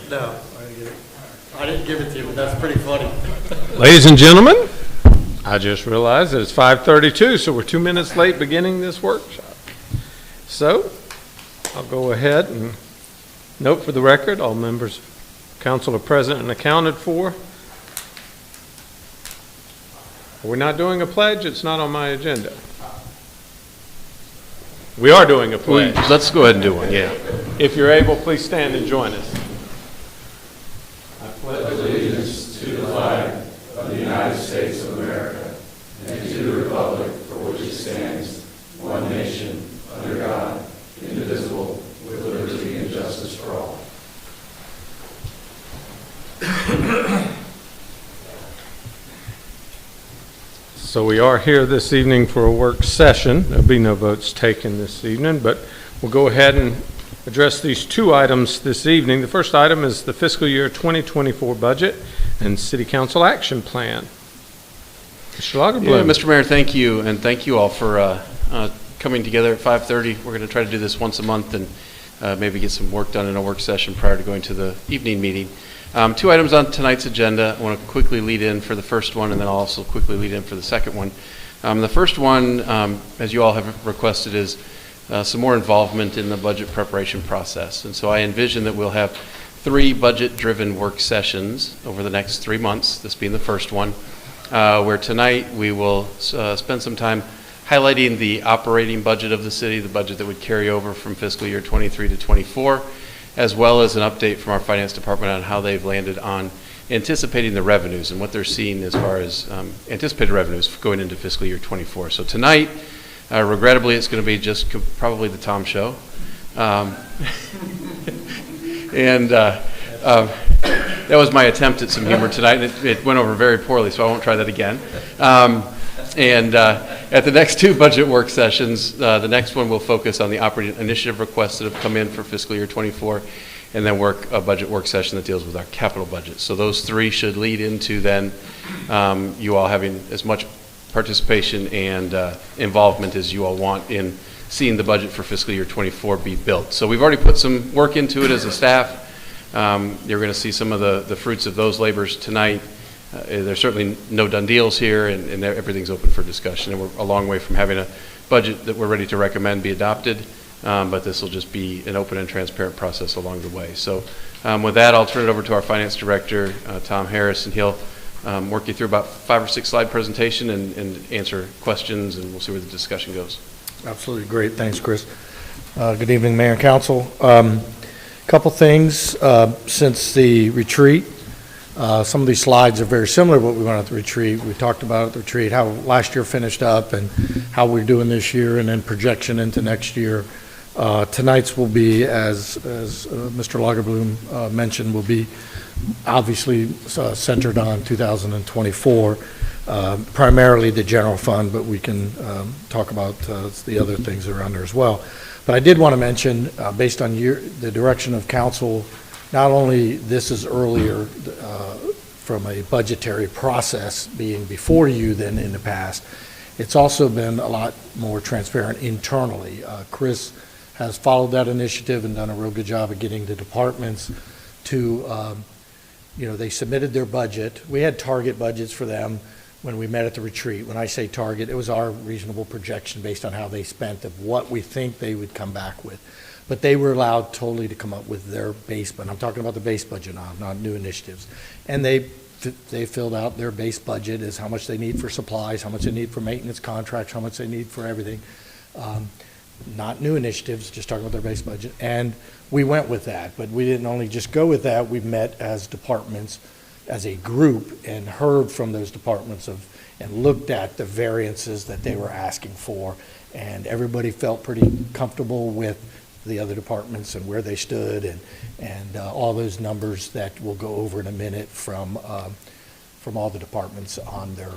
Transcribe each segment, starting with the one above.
No, I didn't give it to you, but that's pretty funny. Ladies and gentlemen, I just realized that it's 5:32, so we're 2 minutes late beginning this workshop. So I'll go ahead and note for the record, all members of council are present and accounted for. We're not doing a pledge. It's not on my agenda. We are doing a pledge. Let's go ahead and do one, yeah. If you're able, please stand and join us. Allegiance to the flag of the United States of America and to the republic for which it stands, one nation, under God, indivisible, with liberty and justice for all. So we are here this evening for a work session. There'll be no votes taken this evening, but we'll go ahead and address these two items this evening. The first item is the fiscal year 2024 budget and City Council action plan. Mr. Lagerblum. Yeah, Mr. Mayor, thank you, and thank you all for coming together at 5:30. We're going to try to do this once a month and maybe get some work done in a work session prior to going to the evening meeting. Two items on tonight's agenda. I want to quickly lead in for the first one, and then I'll also quickly lead in for the second one. The first one, as you all have requested, is some more involvement in the budget preparation process. And so I envision that we'll have 3 budget-driven work sessions over the next 3 months, this being the first one, where tonight we will spend some time highlighting the operating budget of the city, the budget that would carry over from fiscal year 23 to 24, as well as an update from our finance department on how they've landed on anticipating the revenues and what they're seeing as far as anticipated revenues going into fiscal year 24. So tonight, regrettably, it's going to be just probably the Tom show. And that was my attempt at some humor tonight, and it went over very poorly, so I won't try that again. And at the next 2 budget work sessions, the next one will focus on the operating initiative requests that have come in for fiscal year 24, and then a budget work session that deals with our capital budget. So those 3 should lead into then you all having as much participation and involvement as you all want in seeing the budget for fiscal year 24 be built. So we've already put some work into it as a staff. You're going to see some of the fruits of those labors tonight. There's certainly no done deals here, and everything's open for discussion. And we're a long way from having a budget that we're ready to recommend be adopted, but this will just be an open and transparent process along the way. So with that, I'll turn it over to our finance director, Tom Harris, and he'll work you through about 5 or 6 slide presentation and answer questions, and we'll see where the discussion goes. Absolutely great. Thanks, Chris. Good evening, Mayor and Council. Couple things since the retreat. Some of these slides are very similar to what we went at the retreat. We talked about at the retreat how last year finished up and how we're doing this year, and then projection into next year. Tonight's will be, as Mr. Lagerblum mentioned, will be obviously centered on 2024, primarily the general fund, but we can talk about the other things that are under as well. But I did want to mention, based on the direction of council, not only this is earlier from a budgetary process being before you than in the past. It's also been a lot more transparent internally. Chris has followed that initiative and done a real good job of getting the departments to, they submitted their budget. We had target budgets for them when we met at the retreat. When I say target, it was our reasonable projection based on how they spent of what we think they would come back with. But they were allowed totally to come up with their base budget. I'm talking about the base budget now, not new initiatives. And they filled out their base budget as how much they need for supplies, how much they need for maintenance contracts, how much they need for everything. Not new initiatives, just talking about their base budget. And we went with that, but we didn't only just go with that, we met as departments, as a group, and heard from those departments and looked at the variances that they were asking for. And everybody felt pretty comfortable with the other departments and where they stood, and all those numbers that we'll go over in a minute from all the departments on their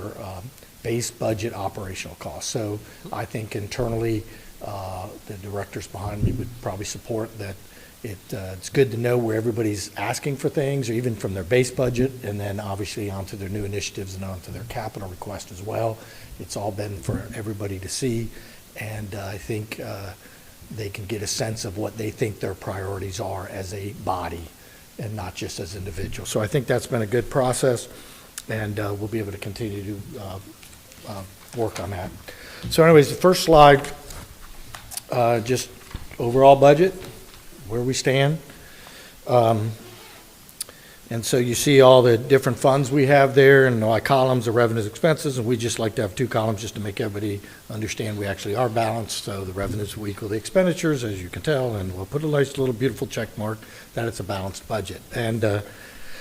base budget operational costs. So I think internally, the directors behind me would probably support that. It's good to know where everybody's asking for things, or even from their base budget, and then obviously onto their new initiatives and onto their capital request as well. It's all been for everybody to see, and I think they can get a sense of what they think their priorities are as a body and not just as individuals. So I think that's been a good process, and we'll be able to continue to work on that. So anyways, the first slide, just overall budget, where we stand. And so you see all the different funds we have there, and like columns of revenues, expenses, and we just like to have two columns just to make everybody understand we actually are balanced. So the revenues will equal the expenditures, as you can tell, and we'll put a nice little beautiful check mark that it's a balanced budget. And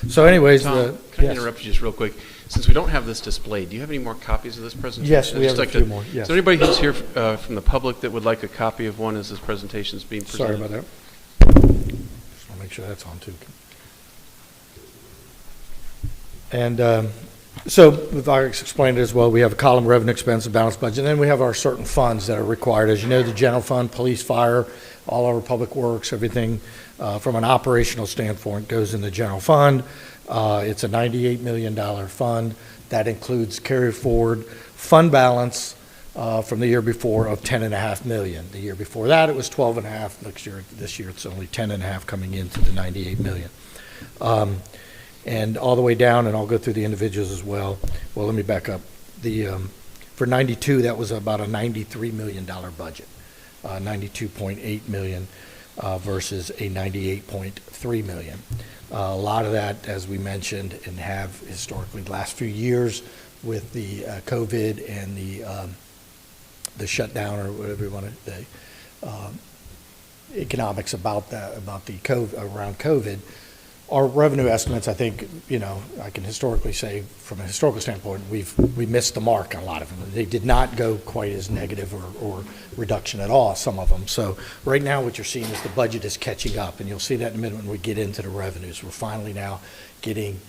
so anyways, Tom, can I interrupt you just real quick? Since we don't have this displayed, do you have any more copies of this presentation? Yes, we have a few more, yes. Is there anybody who's here from the public that would like a copy of one as this presentation is being presented? Sorry about that. Just want to make sure that's on too. And so if I explained it as well, we have a column revenue, expense, and balanced budget, and then we have our certain funds that are required. As you know, the general fund, police, fire, all our public works, everything from an operational standpoint goes in the general fund. It's a $98 million fund. That includes carry forward fund balance from the year before of $10.5 million. The year before that, it was $12.5. This year, it's only $10.5 coming into the $98 million. And all the way down, and I'll go through the individuals as well. Well, let me back up. For 92, that was about a $93 million budget, 92.8 million versus a 98.3 million. A lot of that, as we mentioned, and have historically the last few years with the COVID and the shutdown, or whatever you want to say, economics about that, about the COVID, around COVID. Our revenue estimates, I think, I can historically say, from a historical standpoint, we missed the mark on a lot of them. They did not go quite as negative or reduction at all, some of them. So right now what you're seeing is the budget is catching up, and you'll see that in a minute when we get into the revenues. We're finally now getting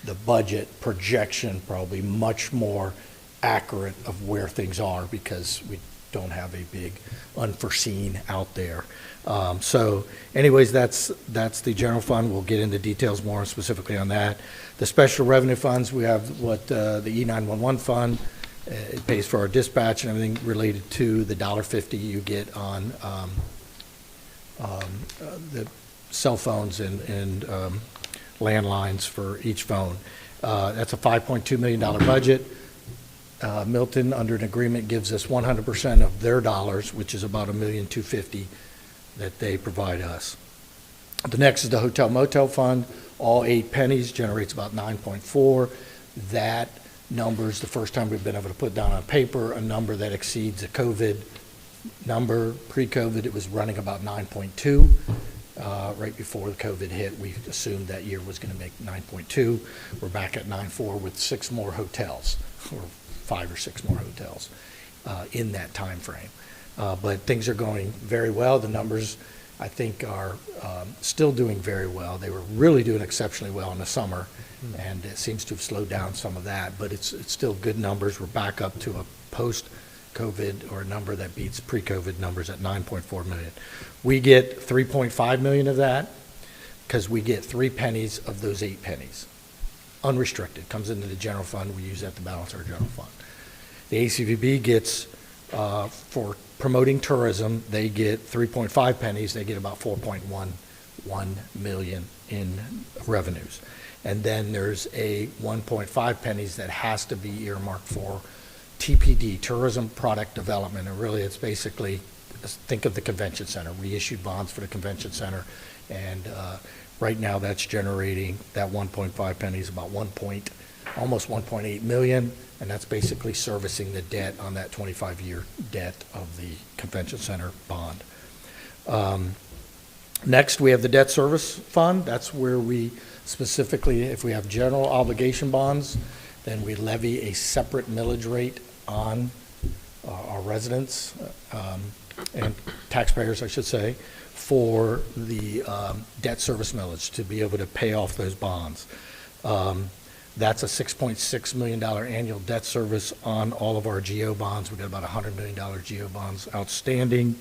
the budget projection probably much more accurate of where things are, because we don't have a big unforeseen out there. So anyways, that's the general fund. We'll get into details more specifically on that. The special revenue funds, we have what the E911 fund. It pays for our dispatch and everything related to the $1.50 you get on the cell phones and landlines for each phone. That's a $5.2 million budget. Milton, under an agreement, gives us 100% of their dollars, which is about $1,250,000 that they provide us. The next is the hotel motel fund. All 8 pennies generates about 9.4. That number is the first time we've been able to put down on paper a number that exceeds a COVID number. Pre-COVID, it was running about 9.2. Right before the COVID hit, we assumed that year was going to make 9.2. We're back at 9.4 with 6 more hotels, or 5 or 6 more hotels in that time frame. But things are going very well. The numbers, I think, are still doing very well. They were really doing exceptionally well in the summer, and it seems to have slowed down some of that, but it's still good numbers. We're back up to a post-COVID, or a number that beats pre-COVID numbers at 9.4 million. We get 3.5 million of that because we get 3 pennies of those 8 pennies unrestricted, comes into the general fund, we use that to balance our general fund. The ACVB gets, for promoting tourism, they get 3.5 pennies, they get about 4.11 million in revenues. And then there's a 1.5 pennies that has to be earmarked for TPD, tourism product development, and really it's basically, think of the convention center. We issued bonds for the convention center, and right now that's generating, that 1.5 pennies, about almost 1.8 million, and that's basically servicing the debt on that 25-year debt of the convention center bond. Next, we have the debt service fund. That's where we specifically, if we have general obligation bonds, then we levy a separate millage rate on our residents and taxpayers, I should say, for the debt service millage to be able to pay off those bonds. That's a $6.6 million annual debt service on all of our GO bonds. We've got about $100 million GO bonds outstanding,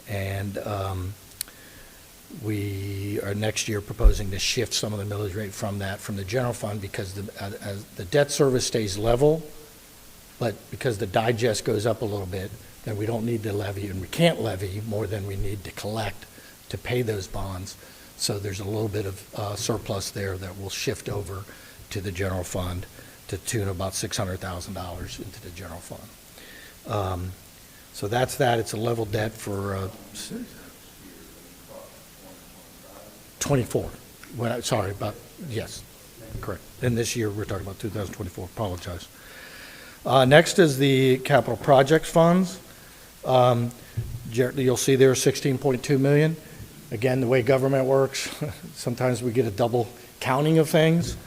and we are next year proposing to shift some of the millage rate from the general fund, because as the debt service stays level, but because the digest goes up a little bit, then we don't need to levy, and we can't levy more than we need to collect to pay those bonds. So there's a little bit of surplus there that will shift over to the general fund to tune about $600,000 into the general fund. So that's that. It's a level debt for 24. Yes, correct. And this year, we're talking about 2024. Apologize. Next is the capital projects funds. You'll see there 16.2 million. Again, the way government works, sometimes we get a double counting of things.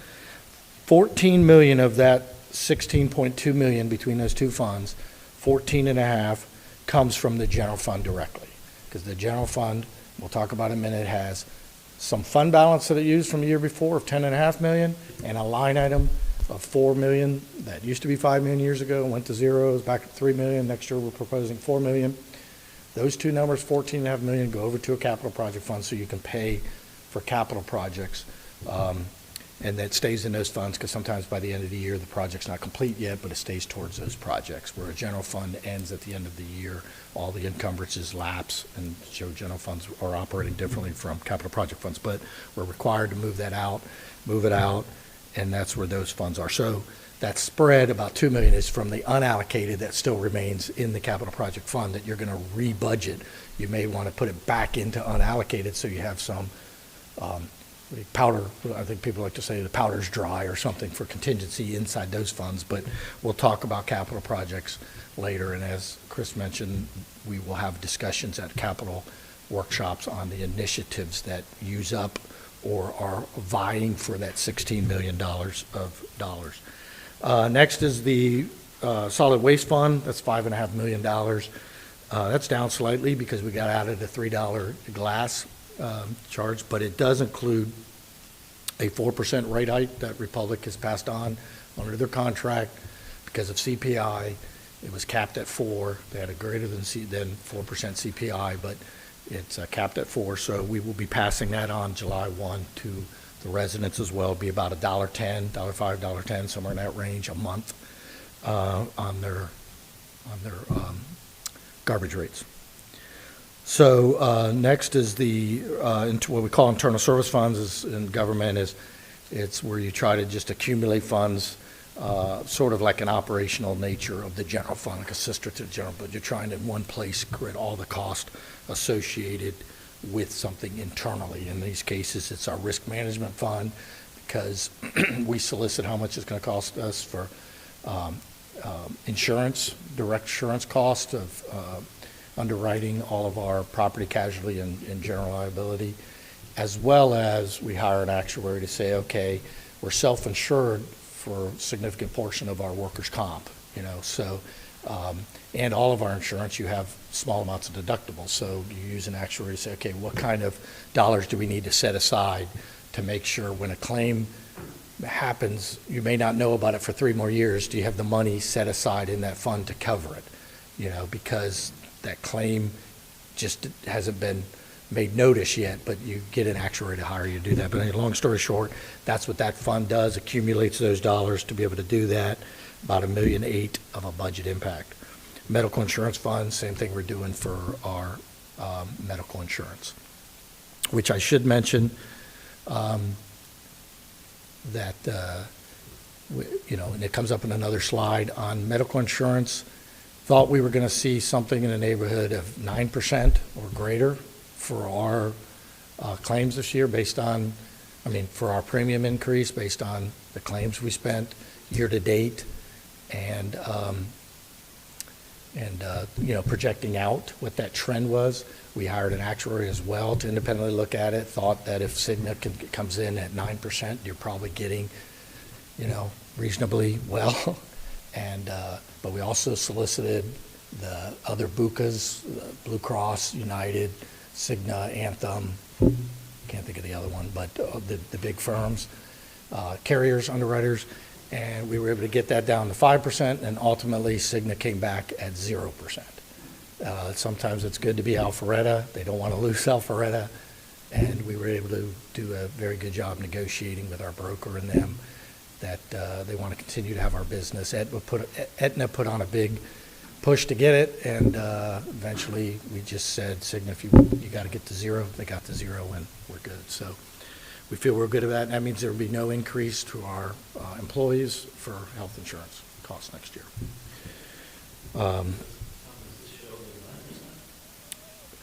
14 million of that 16.2 million between those two funds, 14.5 comes from the general fund directly, because the general fund, we'll talk about in a minute, has some fund balance that it used from the year before of 10.5 million, and a line item of 4 million that used to be 5 million years ago, went to zero, is back at 3 million. Next year we're proposing 4 million. Those two numbers, 14.5 million, go over to a capital project fund so you can pay for capital projects. And that stays in those funds, because sometimes by the end of the year the project's not complete yet, but it stays towards those projects. Where a general fund ends at the end of the year, all the encumbrances lapse, and so general funds are operating differently from capital project funds. But we're required to move it out, and that's where those funds are. So that spread, about 2 million, is from the unallocated that still remains in the capital project fund that you're going to re-budget. You may want to put it back into unallocated so you have some powder. I think people like to say the powder's dry or something for contingency inside those funds, but we'll talk about capital projects later. And as Chris mentioned, we will have discussions at capital workshops on the initiatives that use up or are vying for that $16 million of dollars. Next is the solid waste fund. That's $5.5 million. That's down slightly because we got added a $3 glass charge, but it does include a 4% rate hike that Republic has passed on under their contract because of CPI. It was capped at 4. They had a greater than 4% CPI, but it's capped at 4. So we will be passing that on July 1 to the residents as well. It'll be about $1.10, $1.05, $1.10, somewhere in that range a month on their garbage rates. So next is the what we call internal service funds in government. It's where you try to just accumulate funds, sort of like an operational nature of the general fund, like a sister to the general, but you're trying to in one place create all the cost associated with something internally. In these cases, it's our risk management fund, because we solicit how much it's going to cost us for insurance, direct insurance cost of underwriting all of our property, casualty, and general liability, as well as we hire an actuary to say, okay, we're self-insured for a significant portion of our workers' comp, so, and all of our insurance, you have small amounts of deductibles, so you use an actuary to say, okay, what kind of dollars do we need to set aside to make sure when a claim happens, you may not know about it for 3 more years, do you have the money set aside in that fund to cover it, because that claim just hasn't been made notice yet, but you get an actuary to hire you to do that. But anyway, long story short, that's what that fund does, accumulates those dollars to be able to do that, about $1.8 million of a budget impact. Medical insurance fund, same thing we're doing for our medical insurance, which I should mention that, and it comes up in another slide on medical insurance, thought we were going to see something in the neighborhood of 9% or greater for our claims this year for our premium increase based on the claims we spent year to date and projecting out what that trend was. We hired an actuary as well to independently look at it, thought that if Cigna comes in at 9%, you're probably getting, reasonably well. But we also solicited the other BUCAs, Blue Cross, United, Cigna, Anthem, can't think of the other one, but the big firms, carriers, underwriters, and we were able to get that down to 5%, and ultimately Cigna came back at 0%. Sometimes it's good to be Alpharetta. They don't want to lose Alpharetta, and we were able to do a very good job negotiating with our broker and them that they want to continue to have our business. Aetna put on a big push to get it, and eventually we just said, Cigna, if you got to get to 0, they got to 0, and we're good. So we feel we're good at that, and that means there will be no increase to our employees for health insurance costs next year.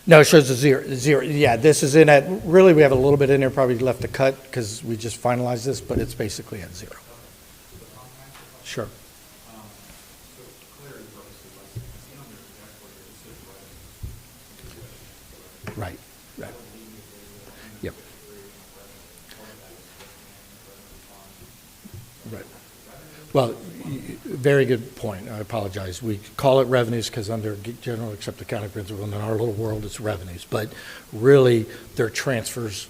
No, it shows a zero. Yeah, this is in at, really we have a little bit in there, probably left to cut because we just finalized this, but it's basically at 0. Sure. Right. Yep. Right. Well, very good point. I apologize. We call it revenues because under general accepted accounting principle in our little world, it's revenues. But really, they're transfers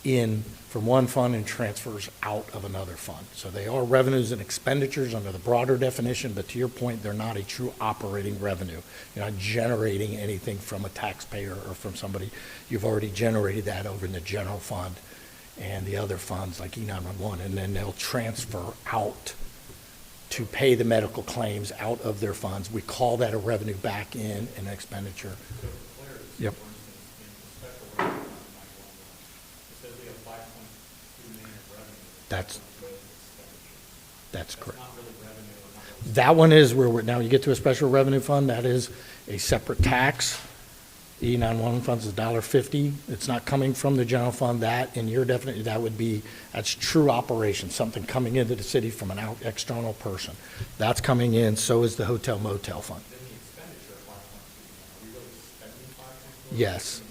in from one fund and transfers out of another fund. So they are revenues and expenditures under the broader definition, but to your point, they're not a true operating revenue. You're not generating anything from a taxpayer or from somebody. You've already generated that over in the general fund and the other funds like E911, and then they'll transfer out to pay the medical claims out of their funds. We call that a revenue back in an expenditure. Yep. That's correct. That one is where now you get to a special revenue fund, that is a separate tax. E911 funds is $1.50. It's not coming from the general fund. That, in your definition, that's true operation, something coming into the city from an external person. That's coming in, so is the hotel motel fund. Yes.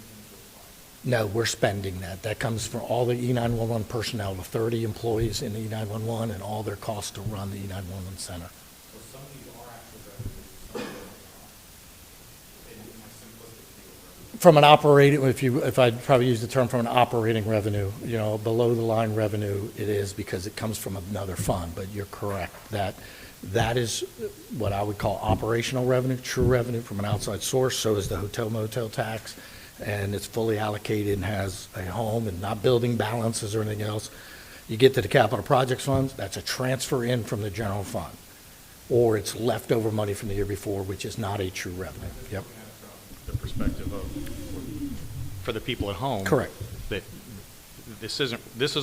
No, we're spending that. That comes from all the E911 personnel, the 30 employees in the E911 and all their costs to run the E911 center. So some of these are actual revenues, some of them are not. In my simplistic view. From an operating, if I'd probably use the term from an operating revenue, below the line revenue, it is because it comes from another fund, but you're correct. That is what I would call operational revenue, true revenue from an outside source. So is the hotel motel tax, and it's fully allocated and has a home and not building balances or anything else. You get to the capital projects funds, that's a transfer in from the general fund, or it's leftover money from the year before, which is not a true revenue. Yep. The perspective of, for the people at home. Correct. That this is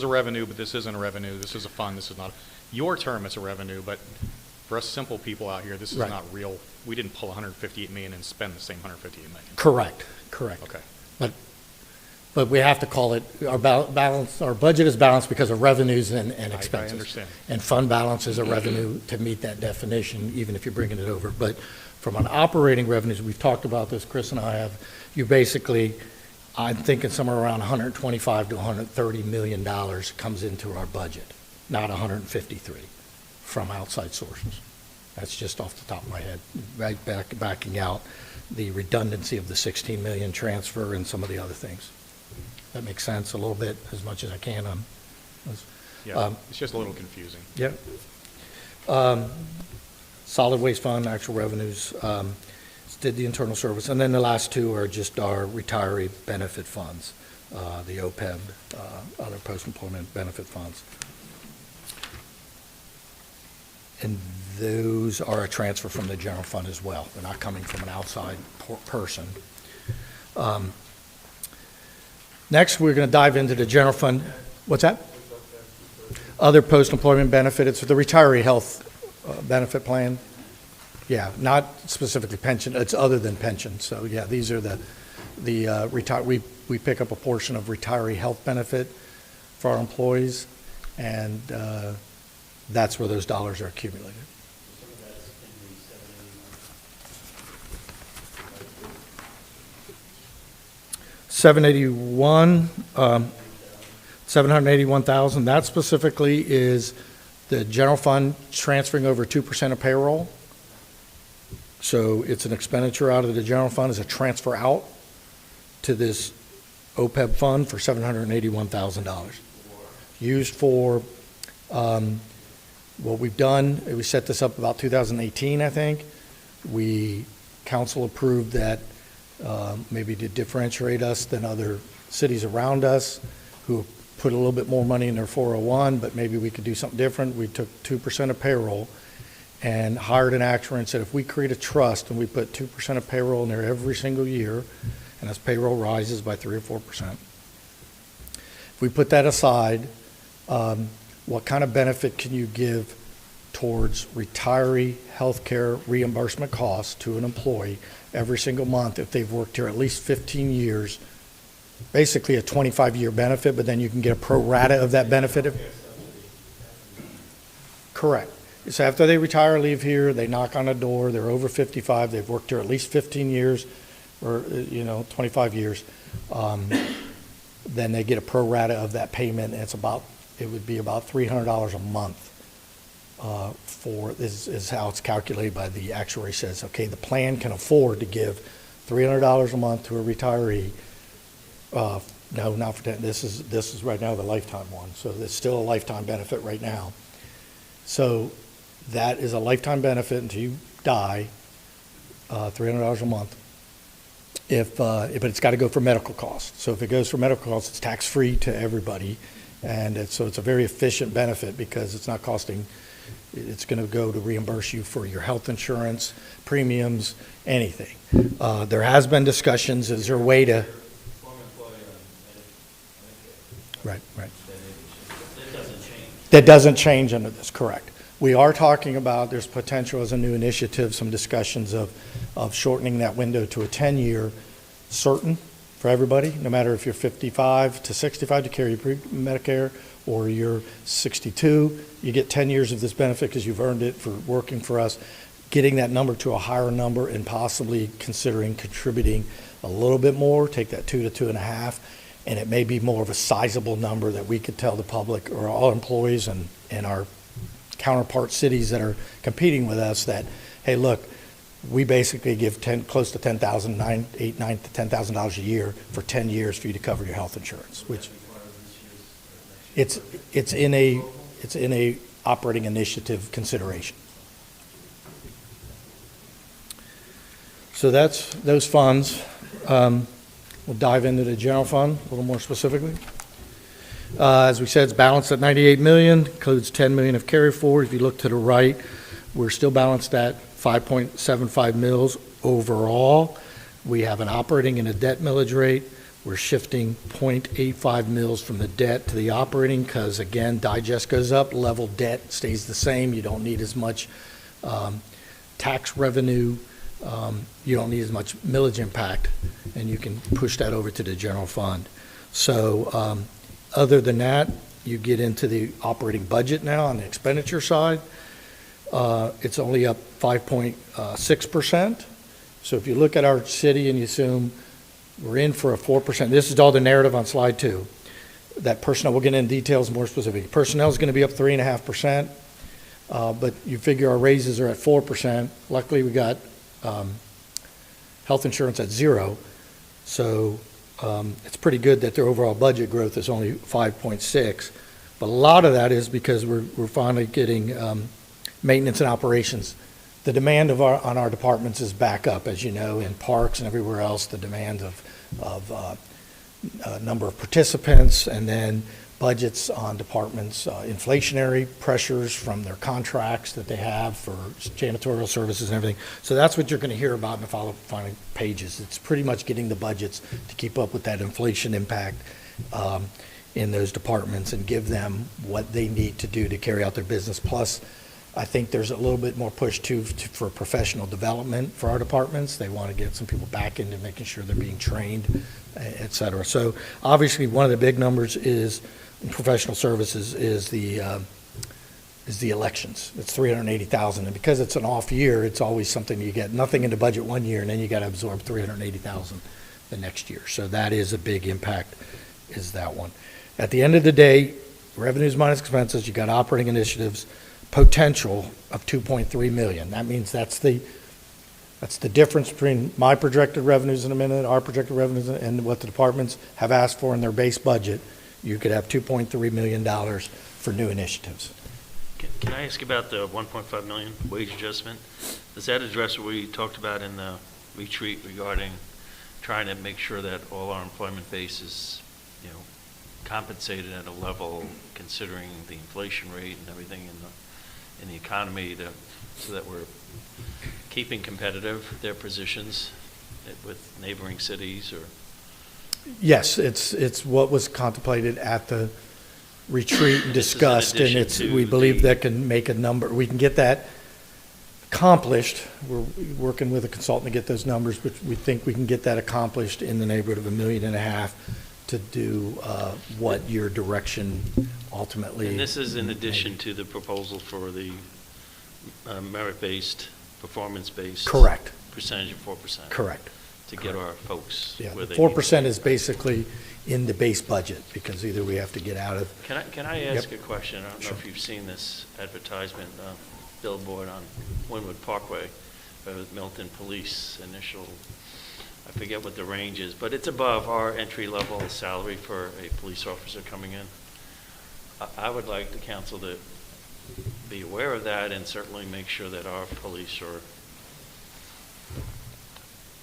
a revenue, but this isn't a revenue. This is a fund. This is not. Your term, it's a revenue, but for us simple people out here, this is Right. not real. We didn't pull $158 million and spend the same $158 million. Correct. Okay. But we have to call it, our balance, our budget is balanced because of revenues and expenses. I understand. And fund balance is a revenue to meet that definition, even if you're bringing it over. But from an operating revenues, we've talked about this, Chris and I have, you basically, I'm thinking somewhere around $125 to $130 million comes into our budget, not 153 from outside sources. That's just off the top of my head, right backing out the redundancy of the 16 million transfer and some of the other things. That makes sense a little bit, as much as I can on this. Yeah, it's just a little confusing. Yeah. Solid waste fund, actual revenues, did the internal service. And then the last two are just our retiree benefit funds, the OPEB, other post-employment benefit funds. And those are a transfer from the general fund as well. They're not coming from an outside person. Next, we're going to dive into the general fund. What's that? Other post-employment benefit. It's the retiree health benefit plan. Yeah, not specifically pension. It's other than pension. So yeah, these are we pick up a portion of retiree health benefit for our employees, and that's where those dollars are accumulated. 781,000. That specifically is the general fund transferring over 2% of payroll. So it's an expenditure out of the general fund as a transfer out to this OPEB fund for $781,000. Used for what we've done. We set this up about 2018, I think. Council approved that maybe to differentiate us than other cities around us who put a little bit more money in their 401, but maybe we could do something different. We took 2% of payroll and hired an actuary and said, if we create a trust and we put 2% of payroll in there every single year, and as payroll rises by 3 or 4%, if we put that aside, what kind of benefit can you give towards retiree health care reimbursement costs to an employee every single month if they've worked here at least 15 years, basically a 25-year benefit, but then you can get a pro rata of that benefit? Correct. So after they retire, leave here, they knock on a door, they're over 55, they've worked here at least 15 years or 25 years, then they get a pro rata of that payment, and it would be about $300 a month. This is how it's calculated by the actuary. Says, okay, the plan can afford to give $300 a month to a retiree. No, not for 10. This is right now the lifetime one, so it's still a lifetime benefit right now. So that is a lifetime benefit until you die, $300 a month. But it's got to go for medical costs. So if it goes for medical costs, it's tax-free to everybody, and so it's a very efficient benefit because it's not costing. It's going to go to reimburse you for your health insurance, premiums, anything. There has been discussions. Is there a way to? Right. That doesn't change under this, correct. We are talking about, there's potential as a new initiative, some discussions of shortening that window to a 10-year certain for everybody, no matter if you're 55 to 65 to carry Medicare, or you're 62, you get 10 years of this benefit because you've earned it for working for us. Getting that number to a higher number and possibly considering contributing a little bit more, take that 2 to 2.5, and it may be more of a sizable number that we could tell the public or all employees and our counterpart cities that are competing with us that, hey, look, we basically give close to $10,000, $9,000 to $10,000 a year for 10 years for you to cover your health insurance, which it's in a operating initiative consideration. So that's those funds. We'll dive into the general fund a little more specifically. As we said, it's balanced at $98 million, includes $10 million of carry forward. If you look to the right, we're still balanced at 5.75 mils overall. We have an operating and a debt millage rate. We're shifting 0.85 mils from the debt to the operating because, again, digest goes up, level debt stays the same. You don't need as much tax revenue. You don't need as much millage impact, and you can push that over to the general fund. So other than that, you get into the operating budget now on the expenditure side. It's only up 5.6%. So if you look at our city and you assume we're in for a 4%, this is all the narrative on slide 2. That personnel, we'll get into details more specific. Personnel is going to be up 3.5%, but you figure our raises are at 4%. Luckily, we got health insurance at 0, so it's pretty good that their overall budget growth is only 5.6. But a lot of that is because we're finally getting maintenance and operations the demand on our departments is back up, as you know, in parks and everywhere else, the demand of number of participants, and then budgets on departments, inflationary pressures from their contracts that they have for janitorial services and everything. So that's what you're going to hear about in the following pages. It's pretty much getting the budgets to keep up with that inflation impact in those departments and give them what they need to do to carry out their business. Plus, I think there's a little bit more push too for professional development for our departments. They want to get some people back into making sure they're being trained, et cetera. So obviously, one of the big numbers is in professional services is the elections. It's $380,000, and because it's an off year, it's always something you get nothing in the budget one year, and then you got to absorb $380,000 the next year. So that is a big impact. Is that one? At the end of the day, revenues minus expenses. You got operating initiatives. Potential of 2.3 million. That means that's the difference between my projected revenues in a minute, our projected revenues, and what the departments have asked for in their base budget. You could have $2.3 million for new initiatives. Can I ask about the 1.5 million wage adjustment? Does that address what we talked about in the retreat regarding trying to make sure that all our employment base is, compensated at a level considering the inflation rate and everything in the economy, so that we're keeping competitive their positions with neighboring cities? Or Yes, it's what was contemplated at the retreat and discussed, and we believe that can make a number. We can get that accomplished. We're working with a consultant to get those numbers, but we think we can get that accomplished in the neighborhood of $1.5 million to do what your direction ultimately. And this is in addition to the proposal for the merit-based, performance-based. Correct. Percentage of 4%. Correct. To get our folks Yeah, where they 4% is basically in the base budget, because either we have to get out of. Can I ask Yep. a question? I don't know if you've seen this advertisement billboard on Wynwood Parkway with Milton Police initial. I forget what the range is, but it's above our entry-level salary for a police officer coming in. I would like the council to be aware of that and certainly make sure that our police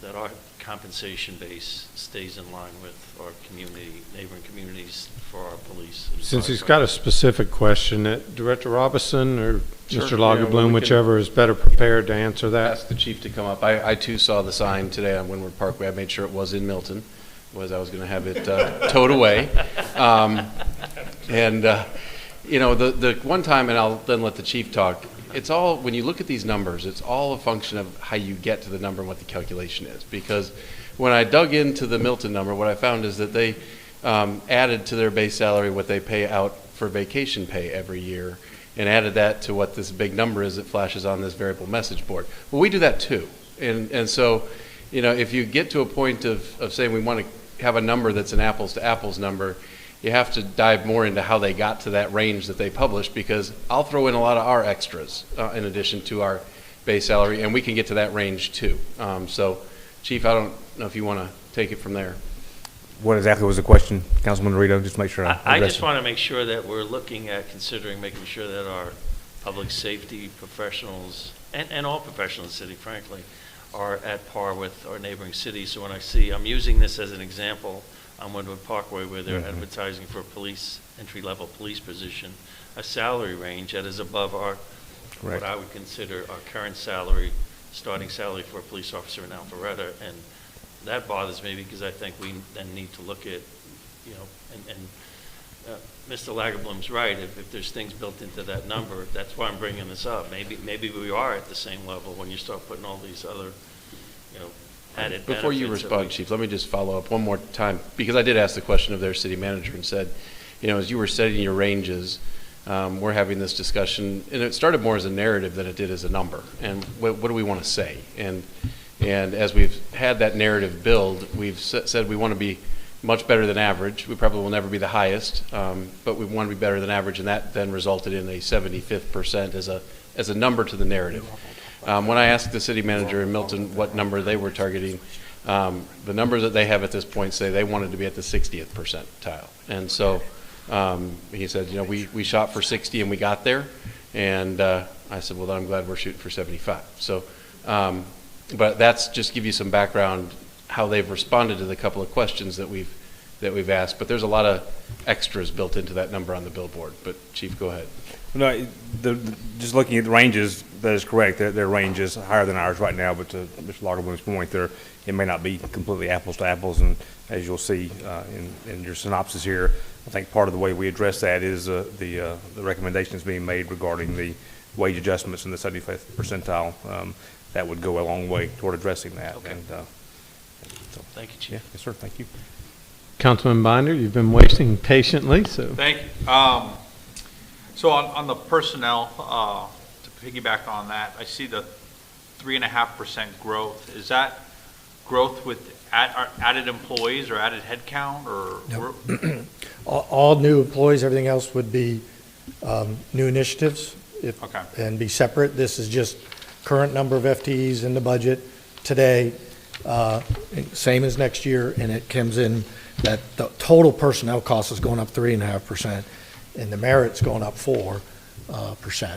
that our compensation base stays in line with our community, neighboring communities for our police. Since he's got a specific question, Director Robinson or Sure. Mr. Yeah, well, we Lagerbloom, can- whichever is better prepared to answer that. Ask the chief to come up. I too saw the sign today on Windward Parkway. I made sure it was in Milton, I was going to have it towed away. The one time, and I'll then let the chief talk, it's all, when you look at these numbers, it's all a function of how you get to the number and what the calculation is. Because when I dug into the Milton number, what I found is that they added to their base salary what they pay out for vacation pay every year, and added that to what this big number is that flashes on this variable message board. Well, we do that too. And so, if you get to a point of saying we want to have a number that's an apples to apples number, you have to dive more into how they got to that range that they published, because I'll throw in a lot of our extras in addition to our base salary, and we can get to that range too. So, Chief, I don't know if you want to take it from there. What exactly was the question, Councilman Rito? Just make sure I I address just it. want to make sure that we're looking at considering making sure that our public safety professionals, and all professionals in the city, frankly, are at par with our neighboring cities. So when I'm using this as an example on Wynwood Parkway, where they're advertising for a police, entry-level police position, a salary range that is above what I would consider our current salary, starting salary for a police officer in Alpharetta. And that bothers me, because I think we then need to look at, Mr. Lagerbloom's right. If there's things built into that number, that's why I'm bringing this up. Maybe we are at the same level when you start putting all these other, added benefits. Before you respond, Chief, let me just follow up one more time, because I did ask the question of their city manager and said, as you were setting your ranges, we're having this discussion, and it started more as a narrative than it did as a number. And what do we want to say? And as we've had that narrative build, we've said we want to be much better than average. We probably will never be the highest, but we want to be better than average, and that then resulted in a 75th percent as a number to the narrative. When I asked the city manager in Milton what number they were targeting, the numbers that they have at this point say they wanted to be at the 60th percentile. And so he said, we shot for 60 and we got there, and I said, well, then I'm glad we're shooting for 75. So, but that's just give you some background how they've responded to the couple of questions that we've asked. But there's a lot of extras built into that number on the billboard. But Chief, go ahead. No, just looking at the ranges, that is correct. Their range is higher than ours right now, but to Mr. Lagerbloom's point, it may not be completely apples to apples. And as you'll see in your synopsis here, I think part of the way we address that is the recommendations being made regarding the wage adjustments in the 75th percentile. That would go a long way toward addressing that. Okay. And, Thank you, Chief. yeah, yes, sir. Thank you. Councilman Binder, you've been waiting patiently, so. Thank you. So on the personnel, to piggyback on that, I see the 3.5% growth. Is that growth with added employees or added headcount, or? No. All new employees, everything else would be new initiatives Okay. and be separate. This is just current number of FTEs in the budget today, same as next year, and it comes in that the total personnel cost is going up 3.5%, and the merit's going up 4%.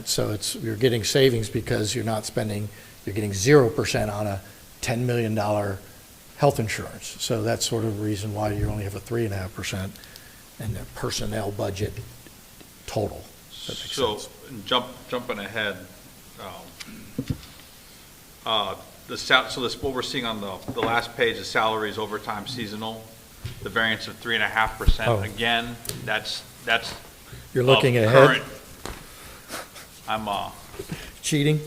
So you're getting savings because you're getting 0% on a $10 million health insurance. So that's sort of the reason why you only have a 3.5% in the personnel budget total. If that makes So sense. jumping ahead, what we're seeing on the last page, the salaries, overtime, seasonal, the variance of 3.5%. Oh. Again, that's You're looking of ahead, current. I'm cheating?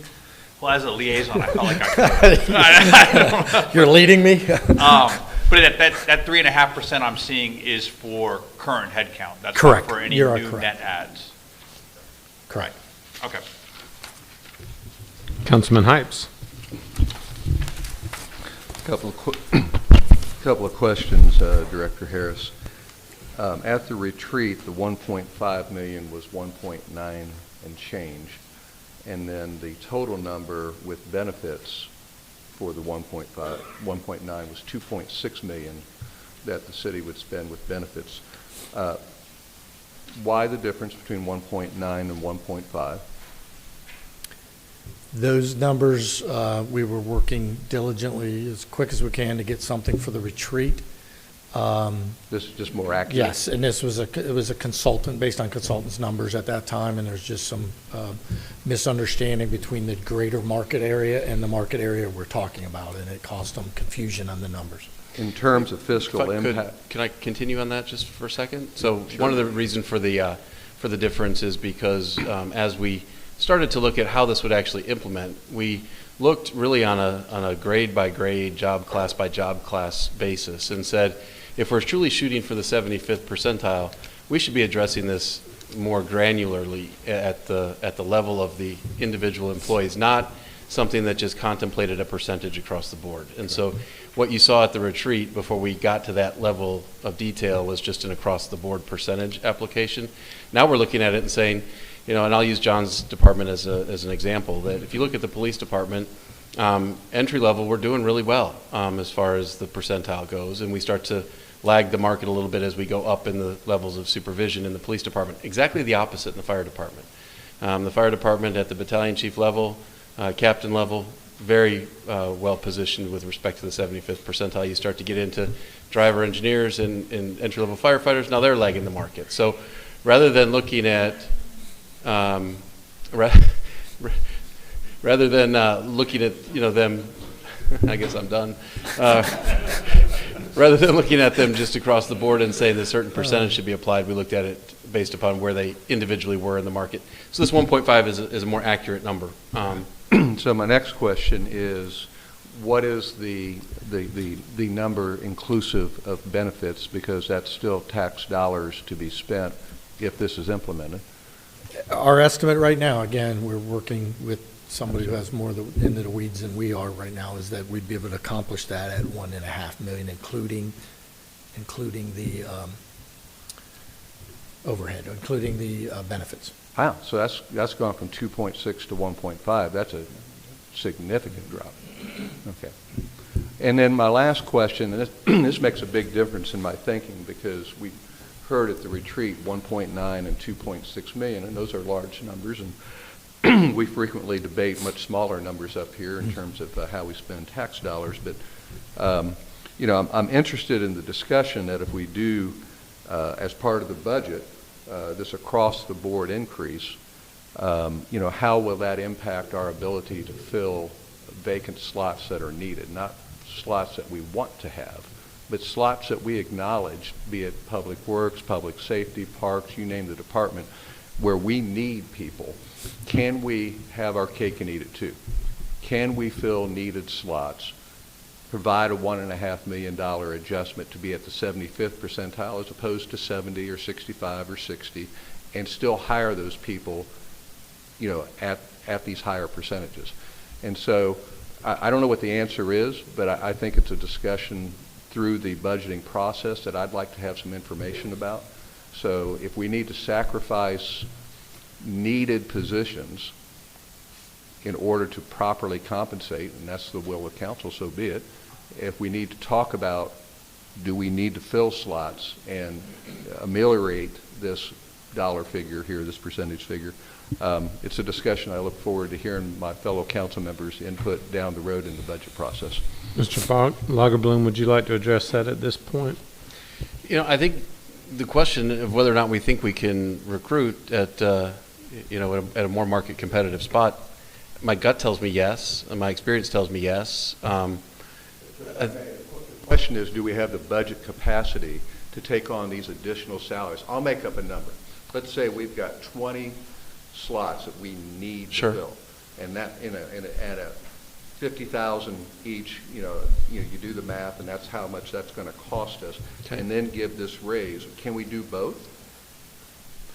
well, as a liaison, I felt like I could. You're leading me? But that 3.5% I'm seeing is for current headcount. That's Correct. not for any You are new correct. net adds. Correct. Okay. Councilman Hypes. Couple of questions, Director Harris. At the retreat, the 1.5 million was 1.9 and change, and then the total number with benefits for the 1.9 was 2.6 million that the city would spend with benefits. Why the difference between 1.9 and 1.5? Those numbers, we were working diligently as quick as we can to get something for the retreat. This is just more accurate? Yes, and it was a consultant, based on consultants' numbers at that time, and there's just some misunderstanding between the greater market area and the market area we're talking about, and it caused some confusion on the numbers. In terms of fiscal impact? Can I continue on that just for a second? So one of the reasons for the difference is because as we started to look at how this would actually implement, we looked really on a grade by grade, job class by job class basis, and said, if we're truly shooting for the 75th percentile, we should be addressing this more granularly at the level of the individual employees, not something that just contemplated a percentage across the board. And so what you saw at the retreat before we got to that level of detail was just an across the board percentage application. Now we're looking at it and saying, and I'll use John's department as an example, that if you look at the police department, entry level, we're doing really well as far as the percentile goes, and we start to lag the market a little bit as we go up in the levels of supervision in the police department. Exactly the opposite in the fire department. The fire department at the battalion chief level, captain level, very well positioned with respect to the 75th percentile. You start to get into driver engineers and entry-level firefighters, now they're lagging the market. So rather than looking at rather than looking at them, I guess I'm done. Rather than looking at them just across the board and saying that a certain percentage should be applied, we looked at it based upon where they individually were in the market. So this 1.5 is a more accurate number. So my next question is, what is the number inclusive of benefits, because that's still tax dollars to be spent if this is implemented? Our estimate right now, again, we're working with somebody who has more into the weeds than we are right now, is that we'd be able to accomplish that at 1.5 million, including the overhead, including the benefits. Wow, so that's gone from 2.6 to 1.5. That's a significant drop. Okay. And then my last question, and this makes a big difference in my thinking, because we heard at the retreat 1.9 and 2.6 million, and those are large numbers, and we frequently debate much smaller numbers up here in terms of how we spend tax dollars, but I'm interested in the discussion that if we do, as part of the budget, this across-the-board increase, how will that impact our ability to fill vacant slots that are needed? Not slots that we want to have, but slots that we acknowledge, be it public works, public safety, parks, you name the department, where we need people. Can we have our cake and eat it too? Can we fill needed slots, provide a $1.5 million adjustment to be at the 75th percentile as opposed to 70 or 65 or 60, and still hire those people, at these higher percentages? And so I don't know what the answer is, but I think it's a discussion through the budgeting process that I'd like to have some information about. So if we need to sacrifice needed positions in order to properly compensate, and that's the will of council, so be it. If we need to talk about, do we need to fill slots and ameliorate this dollar figure here, this percentage figure, it's a discussion I look forward to hearing my fellow council members' input down the road in the budget process. Mr. Lagerblum, would you like to address that at this point? I think the question of whether or not we think we can recruit at a more market competitive spot, my gut tells me yes, and my experience tells me yes. The question is, do we have the budget capacity to take on these additional salaries? I'll make up a number. Let's say we've got 20 slots that we need to fill, and that at a 50,000 each, you do the math, and that's how much that's going to cost us, and then give this raise. Can we do both?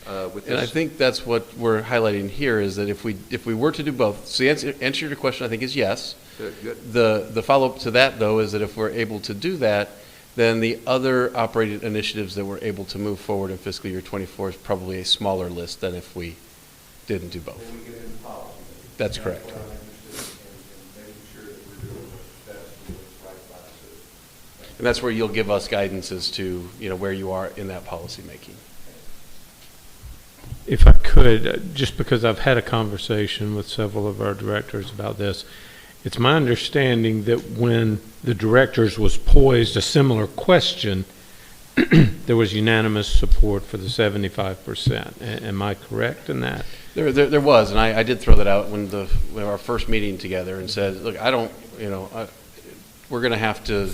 And I think that's what we're highlighting here, is that if we were to do both, so the answer to your question, I think, is yes. Good. The follow-up to that, though, is that if we're able to do that, then the other operating initiatives that we're able to move forward in fiscal year 24 is probably a smaller list than if we didn't do both. Then we get into policy. That's correct. What I'm interested in making sure that we're doing what's best and what's right by the citizens. And that's where you'll give us guidance as to, where you are in that policy making. If I could, just because I've had a conversation with several of our directors about this, it's my understanding that when the directors was posed a similar question, there was unanimous support for the 75%. Am I correct in that? There was, and I did throw that out when our first meeting together and said, look, we're going to have to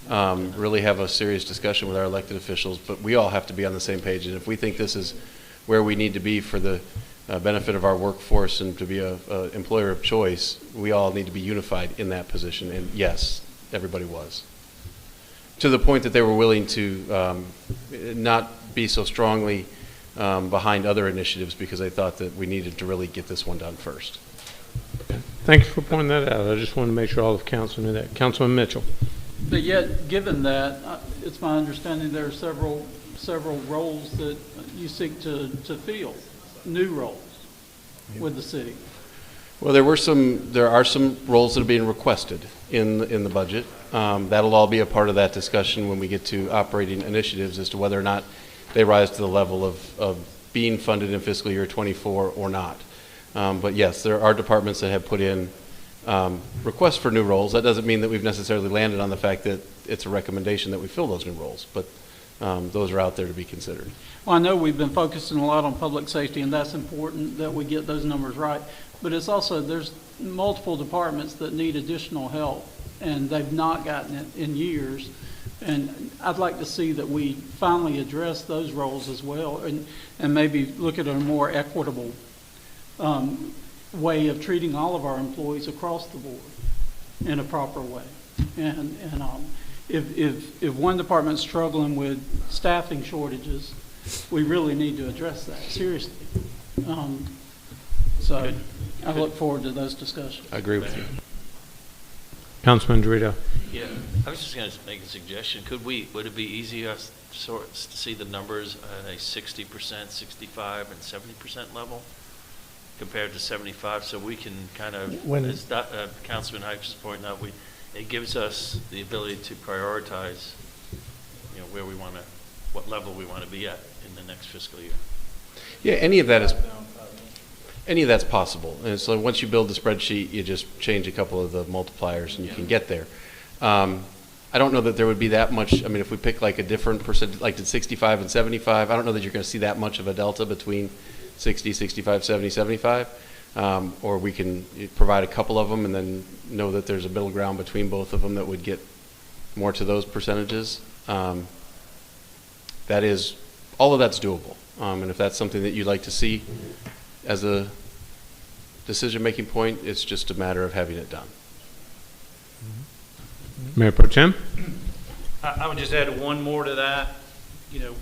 really have a serious discussion with our elected officials, but we all have to be on the same page. And if we think this is where we need to be for the benefit of our workforce and to be a employer of choice, we all need to be unified in that position. And yes, everybody was. To the point that they were willing to not be so strongly behind other initiatives because they thought that we needed to really get this one done first. Thank you for pointing that out. I just wanted to make sure all of council knew that. Councilman Mitchell. But yet, given that, it's my understanding there are several roles that you seek to fill, new roles with the city. Well, there are some roles that are being requested in the budget. That'll all be a part of that discussion when we get to operating initiatives as to whether or not they rise to the level of being funded in fiscal year 24 or not. But yes, there are departments that have put in requests for new roles. That doesn't mean that we've necessarily landed on the fact that it's a recommendation that we fill those new roles, but those are out there to be considered. Well, I know we've been focusing a lot on public safety, and that's important that we get those numbers right. But it's also, there's multiple departments that need additional help, and they've not gotten it in years. And I'd like to see that we finally address those roles as well, and maybe look at a more equitable way of treating all of our employees across the board in a proper way. And if one department's struggling with staffing shortages, we really need to address that seriously. So I look forward to those discussions. I agree with you. Councilman Dorito. Yeah, I was just going to make a suggestion. Would it be easier to see the numbers at a 60%, 65, and 70% level compared to 75, so we can kind of, as Councilman Hikes is pointing out, it gives us the ability to prioritize, where we want to, what level we want to be at in the next fiscal year. Yeah, any of that is any of that's possible. And so once you build the spreadsheet, you just change a couple of the multipliers and you can get there. I don't know that there would be that much, I mean, if we pick like a different percent, like did 65 and 75, I don't know that you're going to see that much of a delta between 60, 65, 70, 75. Or we can provide a couple of them and then know that there's a middle ground between both of them that would get more to those percentages. That is, all of that's doable. And if that's something that you'd like to see as a decision-making point, it's just a matter of having it done. Mayor Pro Tem? I would just add one more to that. You know,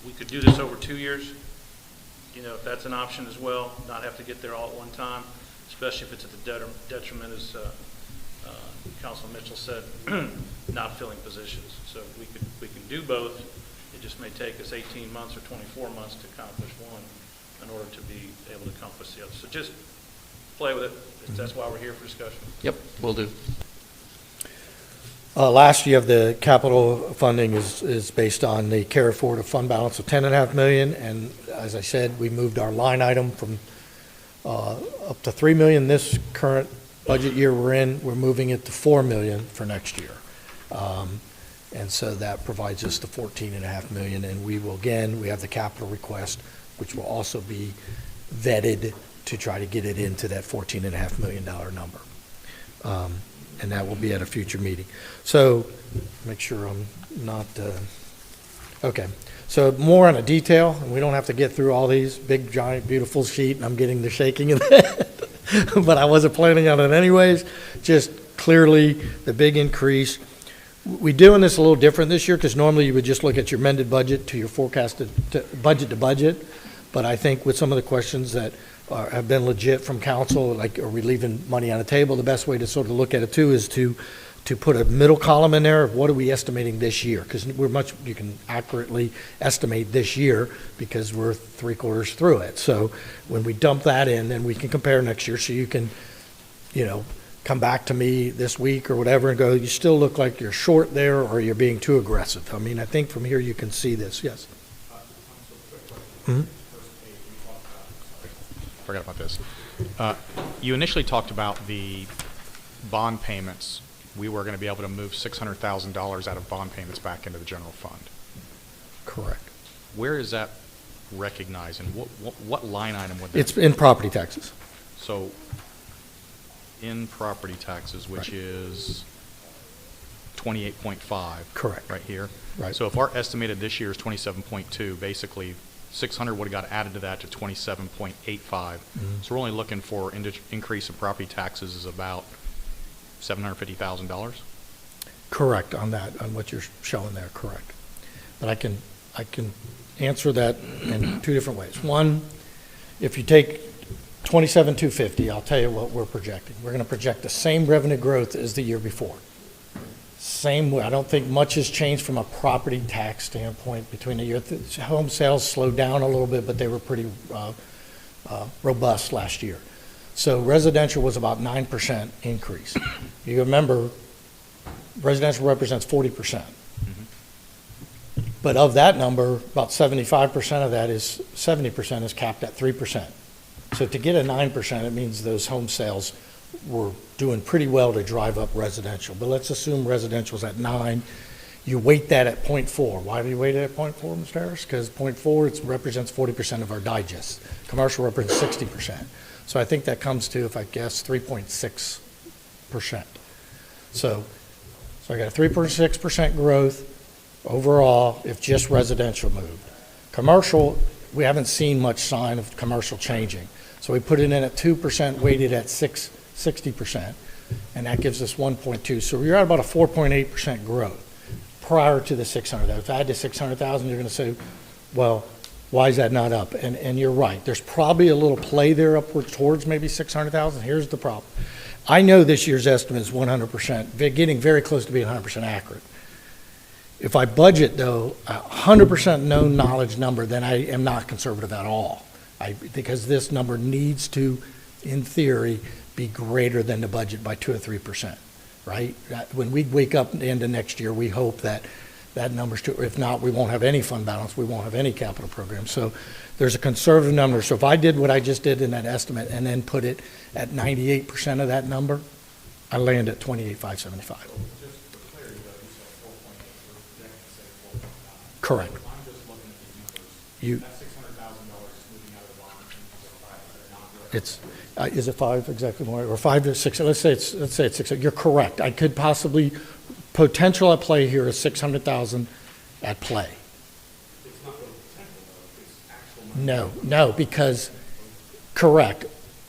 we could do this over 2 years. You know, if that's an option as well, not have to get there all at one time, especially if it's at the detriment, as Councilman Mitchell said, not filling positions. So we can do both. It just may take us 18 months or 24 months to accomplish one in order to be able to accomplish the other. So just play with it. That's why we're here for discussion. Yep, will do. Last year, the capital funding is based on the carry forward of fund balance of $10.5 million, and as I said, we moved our line item from up to $3 million this current budget year we're in. We're moving it to $4 million for next year, and so that provides us the $14.5 million. And we will we have the capital request, which will also be vetted to try to get it into that $14.5 million number. And that will be at a future meeting. So make sure I'm not, okay. So more on a detail, and we don't have to get through all these big, giant, beautiful sheet, and I'm getting the shaking of the head, but I wasn't planning on it anyways. Just clearly the big increase. We're doing this a little different this year because normally you would just look at your amended budget to your forecasted budget to budget. But I think with some of the questions that have been legit from council, like are we leaving money on the table, the best way to sort of look at it too is to put a middle column in there of what are we estimating this year, because you can accurately estimate this year because we're 3/4 through it. So when we dump that in, then we can compare next year, so you can, you know, come back to me this week or whatever and go, you still look like you're short there or you're being too aggressive. I mean, I think from here you can see this. Yes. Mm-hmm. Forgot about this. You initially talked about the bond payments. We were going to be able to move $600,000 out of bond payments back into the general fund. Correct. Where is that recognized, and what line item would that It's in property taxes. So in property taxes, which is 28.5. Correct. Right here. Right. So if our estimated this year is 27.2, basically 600 would have got added to that to 27.85. Mm-hmm. So we're only looking for increase in property taxes is about $750,000. Correct on that, on what you're showing there, correct. But I can answer that in two different ways. One, if you take 27,250, I'll tell you what we're projecting. We're going to project the same revenue growth as the year before. Same way. I don't think much has changed from a property tax standpoint between the year. Home sales slowed down a little bit, but they were pretty robust last year. So residential was about 9% increase. You remember, residential represents 40%. Mm-hmm. But of that number, about 75% of that is, 70% is capped at 3%. So to get a 9%, it means those home sales were doing pretty well to drive up residential. But let's assume residential's at 9. You weight that at 0.4. Why do you weight it at 0.4, Mr. Harris? Because 0.4, it represents 40% of our digest. Commercial represents 60%. So I think that comes to, if I guess, 3.6%. So I got a 3.6% growth overall if just residential moved. Commercial, we haven't seen much sign of commercial changing. So we put it in at 2%, weighted at 60%, and that gives us 1.2. So you're at about a 4.8% growth prior to the 600,000. If I add the 600,000, you're going to say, well, why is that not up? And you're right. There's probably a little play there upwards towards maybe 600,000. Here's the problem. I know this year's estimate is 100%, getting very close to being 100% accurate. If I budget, though, a 100% known knowledge number, then I am not conservative at all. Because this number needs to, in theory, be greater than the budget by 2 or 3%, right? When we wake up at the end of next year, we hope that that number's too, if not, we won't have any fund balance, we won't have any capital program. So there's a conservative number. So if I did what I just did in that estimate and then put it at 98% of that number, I land at 28,575. Just for clarity, though, you said 4.8, we're projecting to say 4.9. Correct. If I'm just looking at these numbers, You, that $600,000 smoothing out of the bond, is it's, is it 5 exactly more, or 5 to 6? Let's say it's 6. You're correct. I could possibly, potential at play here is 600,000 at play. it's not really potential, though, it's actual money. No, because, correct.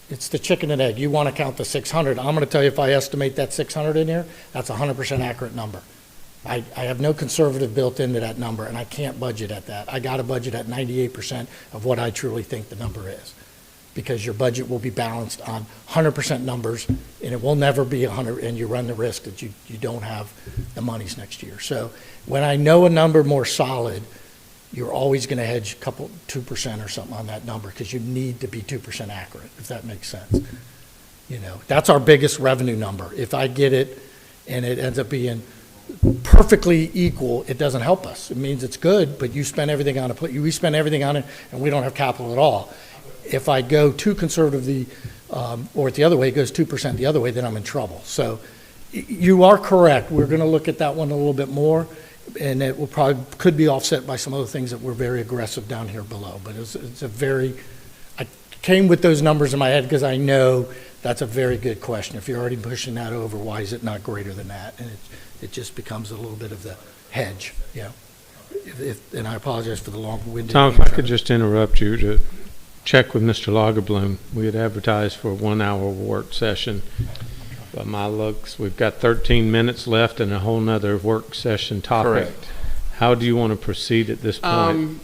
It's the chicken and egg. You want to count the 600. I'm going to tell you, if I estimate that 600 in here, that's a 100% accurate number. I have no conservative built into that number, and I can't budget at that. I got to budget at 98% of what I truly think the number is, because your budget will be balanced on 100% numbers, and it will never be 100, and you run the risk that you don't have the monies next year. So when I know a number more solid, you're always going to hedge a couple, 2% or something on that number, because you need to be 2% accurate, if that makes sense. You know, that's our biggest revenue number. If I get it and it ends up being perfectly equal, it doesn't help us. It means it's good, but you spend everything on it, we spend everything on it, and we don't have capital at all. If I go too conservatively, or the other way, it goes 2% the other way, then I'm in trouble. So you are correct. We're going to look at that one a little bit more, and it will probably, could be offset by some other things that were very aggressive down here below. But it's a very, I came with those numbers in my head because I know that's a very good question. If you're already pushing that over, why is it not greater than that? And it just becomes a little bit of the hedge, you know. And I apologize for the long-winded. Tom, if I could just interrupt you to check with Mr. Lagerblum. We had advertised for a 1-hour work session. By my looks, we've got 13 minutes left and a whole nother work session topic. Correct. How do you want to proceed at this point?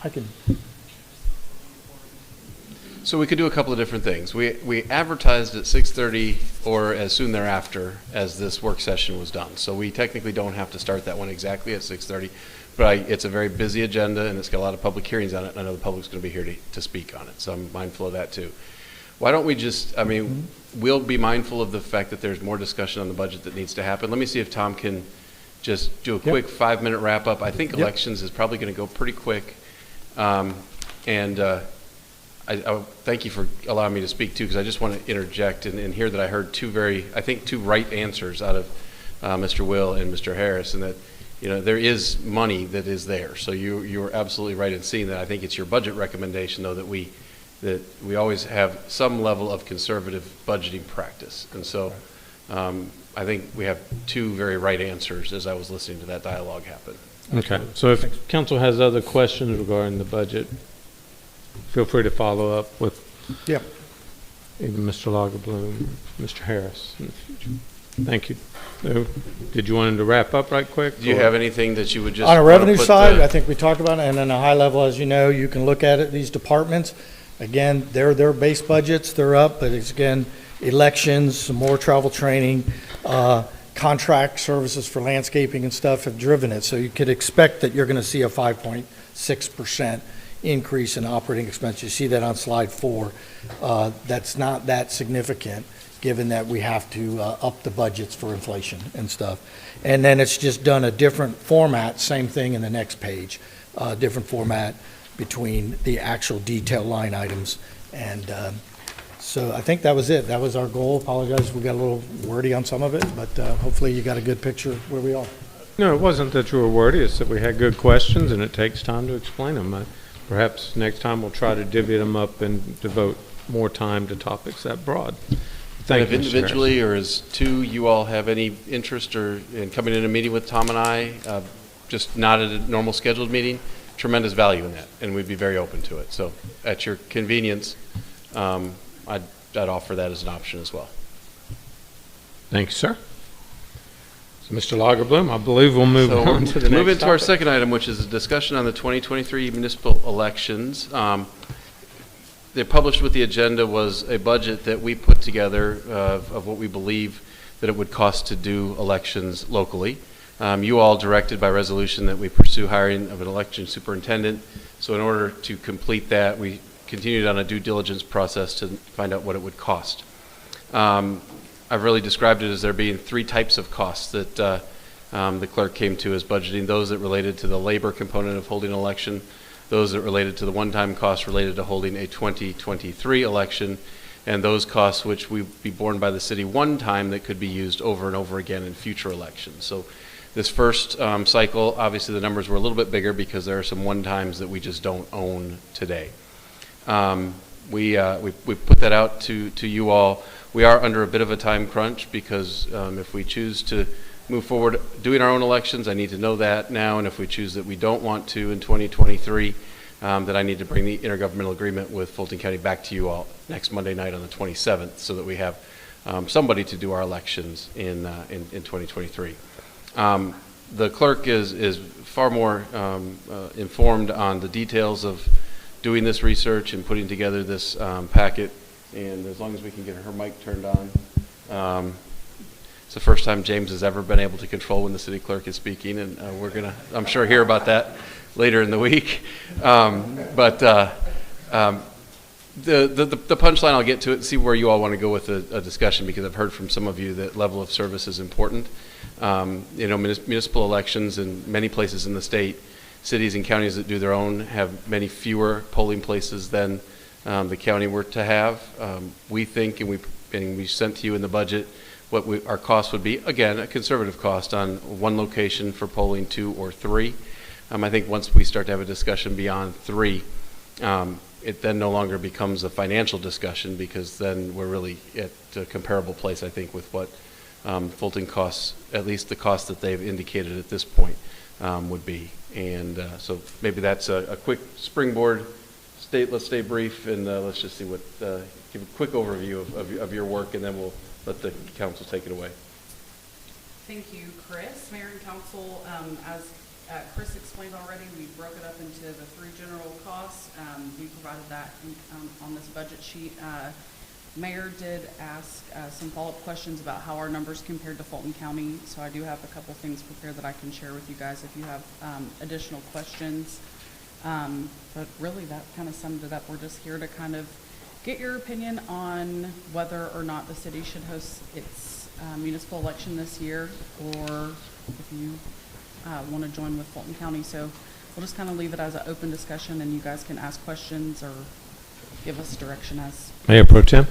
I can, So we could do a couple of different things. We advertised at 6:30 or as soon thereafter as this work session was done. So we technically don't have to start that one exactly at 6:30, but it's a very busy agenda and it's got a lot of public hearings on it. And I know the public's going to be here to speak on it, so I'm mindful of that too. Why don't we just, I mean, we'll be mindful of the fact that there's more discussion on the budget that needs to happen. Let me see if Tom can just do a quick 5-minute wrap up. I think elections is probably going to go pretty quick. I thank you for allowing me to speak too, because I just want to interject and hear that I heard two right answers out of Mr. Will and Mr. Harris, and that, you know, there is money that is there. So you are absolutely right in seeing that. I think it's your budget recommendation, though, that we always have some level of conservative budgeting practice. And so I think we have two very right answers as I was listening to that dialogue happen. Okay, so if council has other questions regarding the budget, feel free to follow up with either Mr. Lagerblum, Mr. Harris in the future. Thank you. So, did you want him to wrap up right quick? Do you have anything that you would just on a wanna revenue put side, I think we talked about it, and on a high level, as you know, you can look at it, these departments, again, their base budgets, they're up, but it's, again, elections, some more travel training, contract services for landscaping and stuff have driven it. So you could expect that you're going to see a 5.6% increase in operating expenses. You see that on slide 4. That's not that significant, given that we have to up the budgets for inflation and stuff. And then it's just done a different format, same thing in the next page, different format between the actual detail line items. And so I think that was it. That was our goal. Apologize, we got a little wordy on some of it, but hopefully you got a good picture of where we are. No, it wasn't that you were wordy. It's that we had good questions and it takes time to explain them. Perhaps next time we'll try to divvy them up and devote more time to topics that broad. Thank you, Mr. individually or as two, you all have any interest in coming in a meeting with Tom and I, just not at a normal scheduled meeting? Tremendous value in that, and we'd be very open to it. So at your convenience, I'd offer that as an option as well. Thank you, sir. So, Mr. Lagerblum, I believe we'll move on to the next Move into our topic. second item, which is a discussion on the 2023 municipal elections. They published with the agenda was a budget that we put together of what we believe that it would cost to do elections locally. You all directed by resolution that we pursue hiring of an election superintendent. So in order to complete that, we continued on a due diligence process to find out what it would cost. I've really described it as there being 3 types of costs that the clerk came to as budgeting, those that related to the labor component of holding an election, those that related to the one-time costs related to holding a 2023 election, and those costs which would be borne by the city one time that could be used over and over again in future elections. So this first cycle, obviously the numbers were a little bit bigger because there are some one-times that we just don't own today. We put that out to you all. We are under a bit of a time crunch because if we choose to move forward doing our own elections, I need to know that now, and if we choose that we don't want to in 2023, that I need to bring the intergovernmental agreement with Fulton County back to you all next Monday night on the 27th so that we have somebody to do our elections in 2023. The clerk is far more informed on the details of doing this research and putting together this packet, and as long as we can get her mic turned on. It's the first time James has ever been able to control when the city clerk is speaking, and we're gonna, I'm sure, hear about that later in the week. The punchline, I'll get to it and see where you all want to go with a discussion, because I've heard from some of you that level of service is important. Municipal elections in many places in the state, cities and counties that do their own have many fewer polling places than the county were to have. We think, and we sent to you in the budget what our cost would be. Again, a conservative cost on one location for polling 2 or 3. I think once we start to have a discussion beyond 3, it then no longer becomes a financial discussion, because then we're really at a comparable place, I think, with what Fulton costs, at least the cost that they've indicated at this point, would be. And so maybe that's a quick springboard. Let's stay brief, and let's just see what, give a quick overview of your work, and then we'll let the council take it away. Thank you, Chris. Mayor and council, as Chris explained already, we broke it up into the 3 general costs. We provided that on this budget sheet. Mayor did ask some follow-up questions about how our numbers compared to Fulton County, so I do have a couple things prepared that I can share with you guys if you have additional questions. But really, that kind of summed it up. We're just here to kind of get your opinion on whether or not the city should host its municipal election this year, or if you want to join with Fulton County. So we'll just kind of leave it as an open discussion, and you guys can ask questions or give us direction as. Mayor Pro Tem.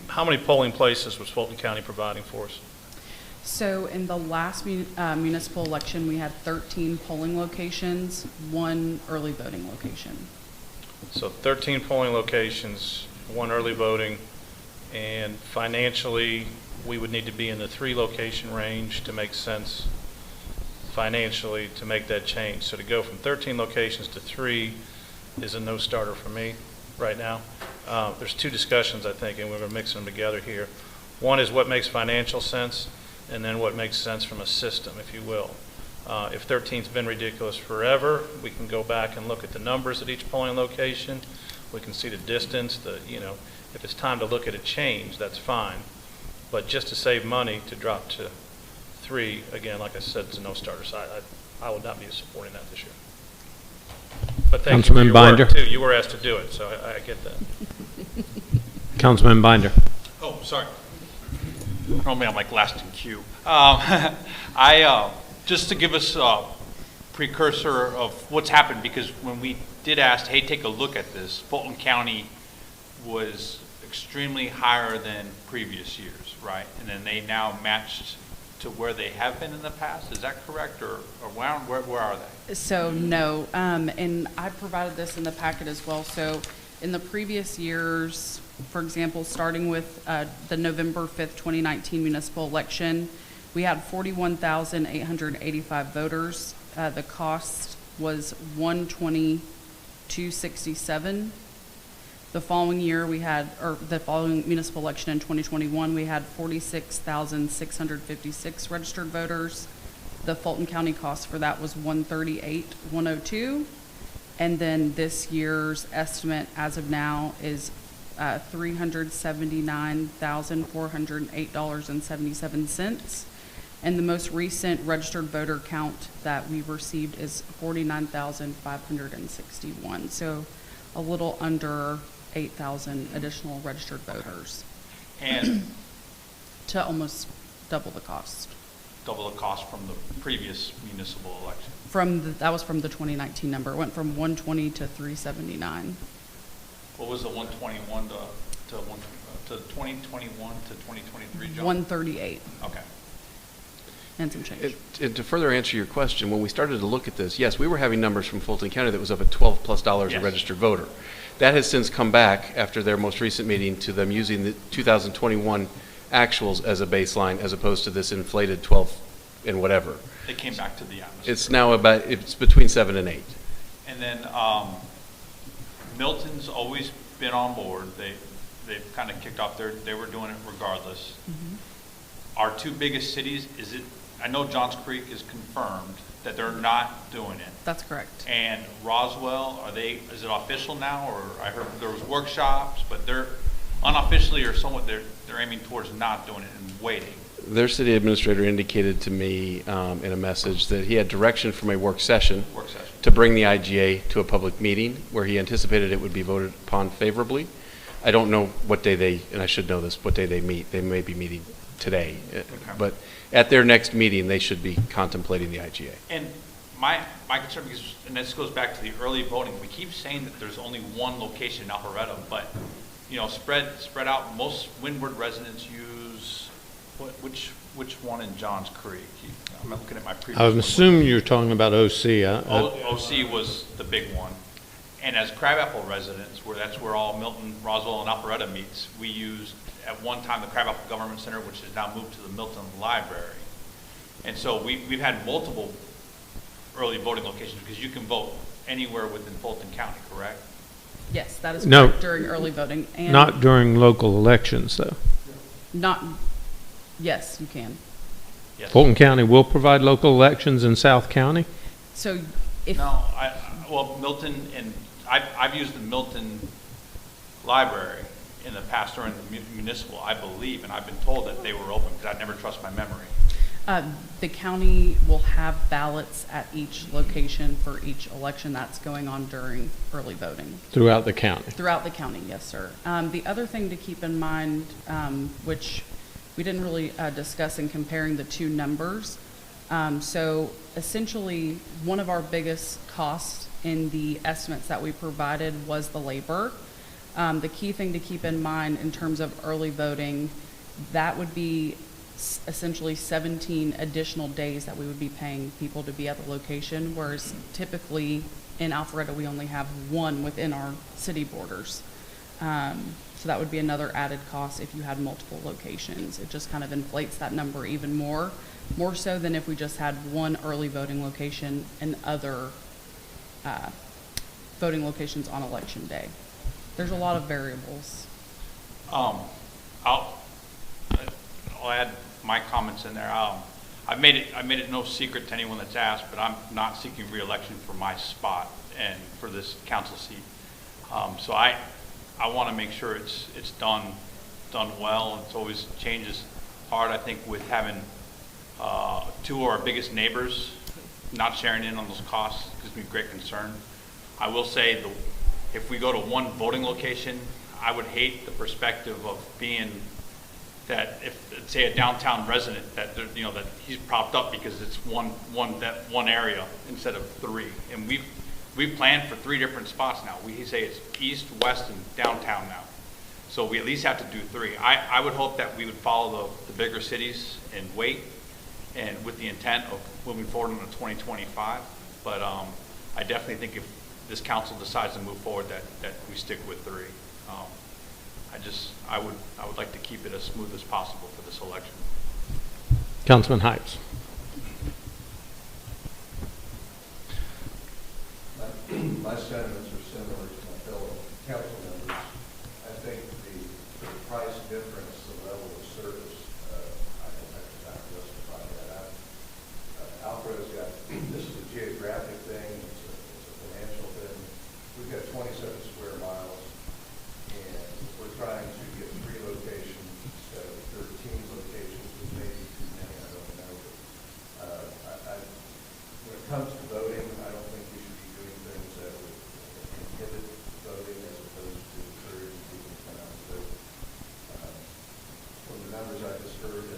How many polling places was Fulton County providing for us? So in the last municipal election, we had 13 polling locations, 1 early voting location. So 13 polling locations, 1 early voting, and financially, we would need to be in the 3 location range to make sense financially to make that change. So to go from 13 locations to 3 is a no-starter for me right now. There's 2 discussions, I think, and we're going to mix them together here. One is what makes financial sense, and then what makes sense from a system, if you will. If 13's been ridiculous forever, we can go back and look at the numbers at each polling location. We can see the distance, if it's time to look at a change, that's fine. But just to save money, to drop to 3, again, like I said, it's a no-starter. So I would not be supporting that this year. But thank you for your Binder. work, too. You were asked to do it, so I get that. Councilman Binder. Oh, sorry. Normally I'm like last in queue. Just to give us a precursor of what's happened, because when we did ask, hey, take a look at this, Fulton County was extremely higher than previous years, right? And then they now matched to where they have been in the past. Is that correct, or where are they? So no, and I provided this in the packet as well. So in the previous years, for example, starting with the November 5th, 2019 municipal election, we had 41,885 voters. The cost was $120,267. The following year we had, or the following municipal election in 2021, we had 46,656 registered voters. The Fulton County cost for that was $138,102. And then this year's estimate as of now is $379,408.77. And the most recent registered voter count that we received is 49,561. So a little under 8,000 additional registered voters. And to almost double the cost. Double the cost from the previous municipal election. That was from the 2019 number. It went from 120 to 379. What was the 121 to 2021 to 2023, John? 138 Okay. and some change. And to further answer your question, when we started to look at this, yes, we were having numbers from Fulton County that was up at $12+ a Yes. registered voter. That has since come back after their most recent meeting to them using the 2021 actuals as a baseline as opposed to this inflated 12 and whatever. They came back to the atmosphere. It's between 7 and 8. And then Milton's always been on board. They've kind of kicked off they were doing it regardless. Our two biggest cities, I know Johns Creek is confirmed that they're not doing it. That's correct. And Roswell, is it official now, or I heard there was workshops, but they're unofficially or somewhat they're aiming towards not doing it and waiting. Their city administrator indicated to me in a message that he had direction from a work session to bring the IGA to a public meeting where he anticipated it would be voted upon favorably. I don't know what day and I should know this, what day they meet. They may be meeting today. But at their next meeting, they should be contemplating the IGA. And my concern, and this goes back to the early voting, we keep saying that there's only one location in Alpharetta, but spread out. Most Windward residents use which one in Johns Creek? I'm looking at my previous. I would assume you're talking about OC. OC was the big one, and as Crabapple residents, that's where all Milton, Roswell, and Alpharetta meets. We used at one time the Crabapple Government Center, which has now moved to the Milton Library, and so we've had multiple early voting locations because you can vote anywhere within Fulton County, correct? Yes, that is No. correct during early voting. And Not during local elections, though. Yes, you can. Yes. Fulton County will provide local elections in South County? So if. No, Milton, and I've used the Milton Library in the past during the municipal, I believe, and I've been told that they were open because I never trust my memory. The county will have ballots at each location for each election that's going on during early voting. Throughout the county? Throughout the county, yes, sir. The other thing to keep in mind, which we didn't really discuss in comparing the two numbers, so essentially one of our biggest costs in the estimates that we provided was the labor. The key thing to keep in mind in terms of early voting, that would be essentially 17 additional days that we would be paying people to be at the location, whereas typically in Alpharetta we only have one within our city borders. So that would be another added cost if you had multiple locations. It just kind of inflates that number even more so than if we just had one early voting location and other voting locations on election day. There's a lot of variables. I'll add my comments in there. I made it no secret to anyone that's asked, but I'm not seeking re-election for my spot and for this council seat. So I want to make sure it's done well. It's always changes hard. I think with having two of our biggest neighbors not sharing in on those costs gives me great concern. I will say if we go to one voting location, I would hate the perspective of being that if, say, a downtown resident that that he's propped up because it's one area instead of three. And we've planned for 3 different spots now. We say it's east, west, and downtown now. So we at least have to do 3. I would hope that we would follow the bigger cities and wait, and with the intent of moving forward into 2025. But I definitely think if this council decides to move forward, that we stick with 3. I would like to keep it as smooth as possible for this election. Councilman Hipes. My sentiments are similar to my fellow council members. I think the price difference, the level of service, I cannot justify that. Alfred's got, this is a geographic thing, it's a financial thing. We've got 27 square miles, and we're trying to get 3 locations instead of 13 locations, which may be too many, I don't know. When it comes to voting, I don't think we should be doing things that would inhibit voting as opposed to encouraging people to come out and vote. From the numbers I just heard,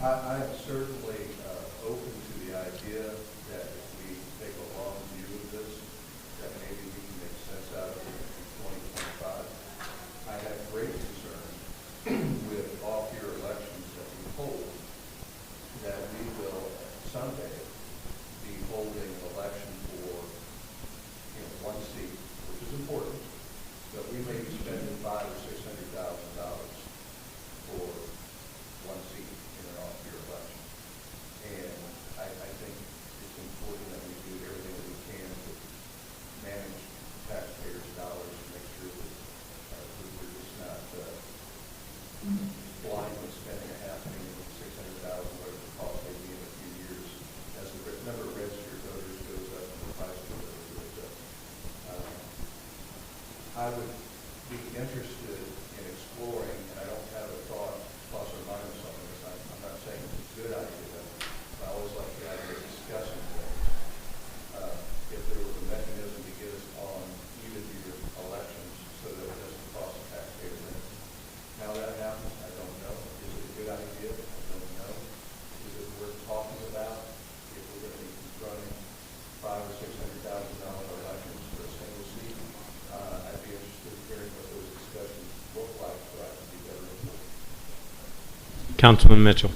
I am certainly open to the idea that if we take a long view of this, that maybe we can make sense out of it in 2025. I have great concern with off-year elections that we hold, that we will someday be holding an election for one seat, which is important, but we may be spending $500,000 or $600,000 for one seat in an off-year election. And I think it's important that we do everything that we can to manage taxpayers' dollars and make sure that we're just not blindly spending $500,000, whatever the cost may be in a few years. As the number of registered voters goes up and the price of voters goes up. I would be interested in exploring, and I don't have a thought plus or minus on this. I'm not saying it's a good idea. I always like the idea of discussing things. If there was a mechanism to get us on even-year elections so that it doesn't cost the taxpayers anything. How that happens, I don't know. Is it a good idea? I don't know. Is it worth talking about if we're going to be confronting $500,000 or $600,000 elections for a single seat? I'd be interested in hearing what those discussions look like so I can be better informed. Councilman Mitchell.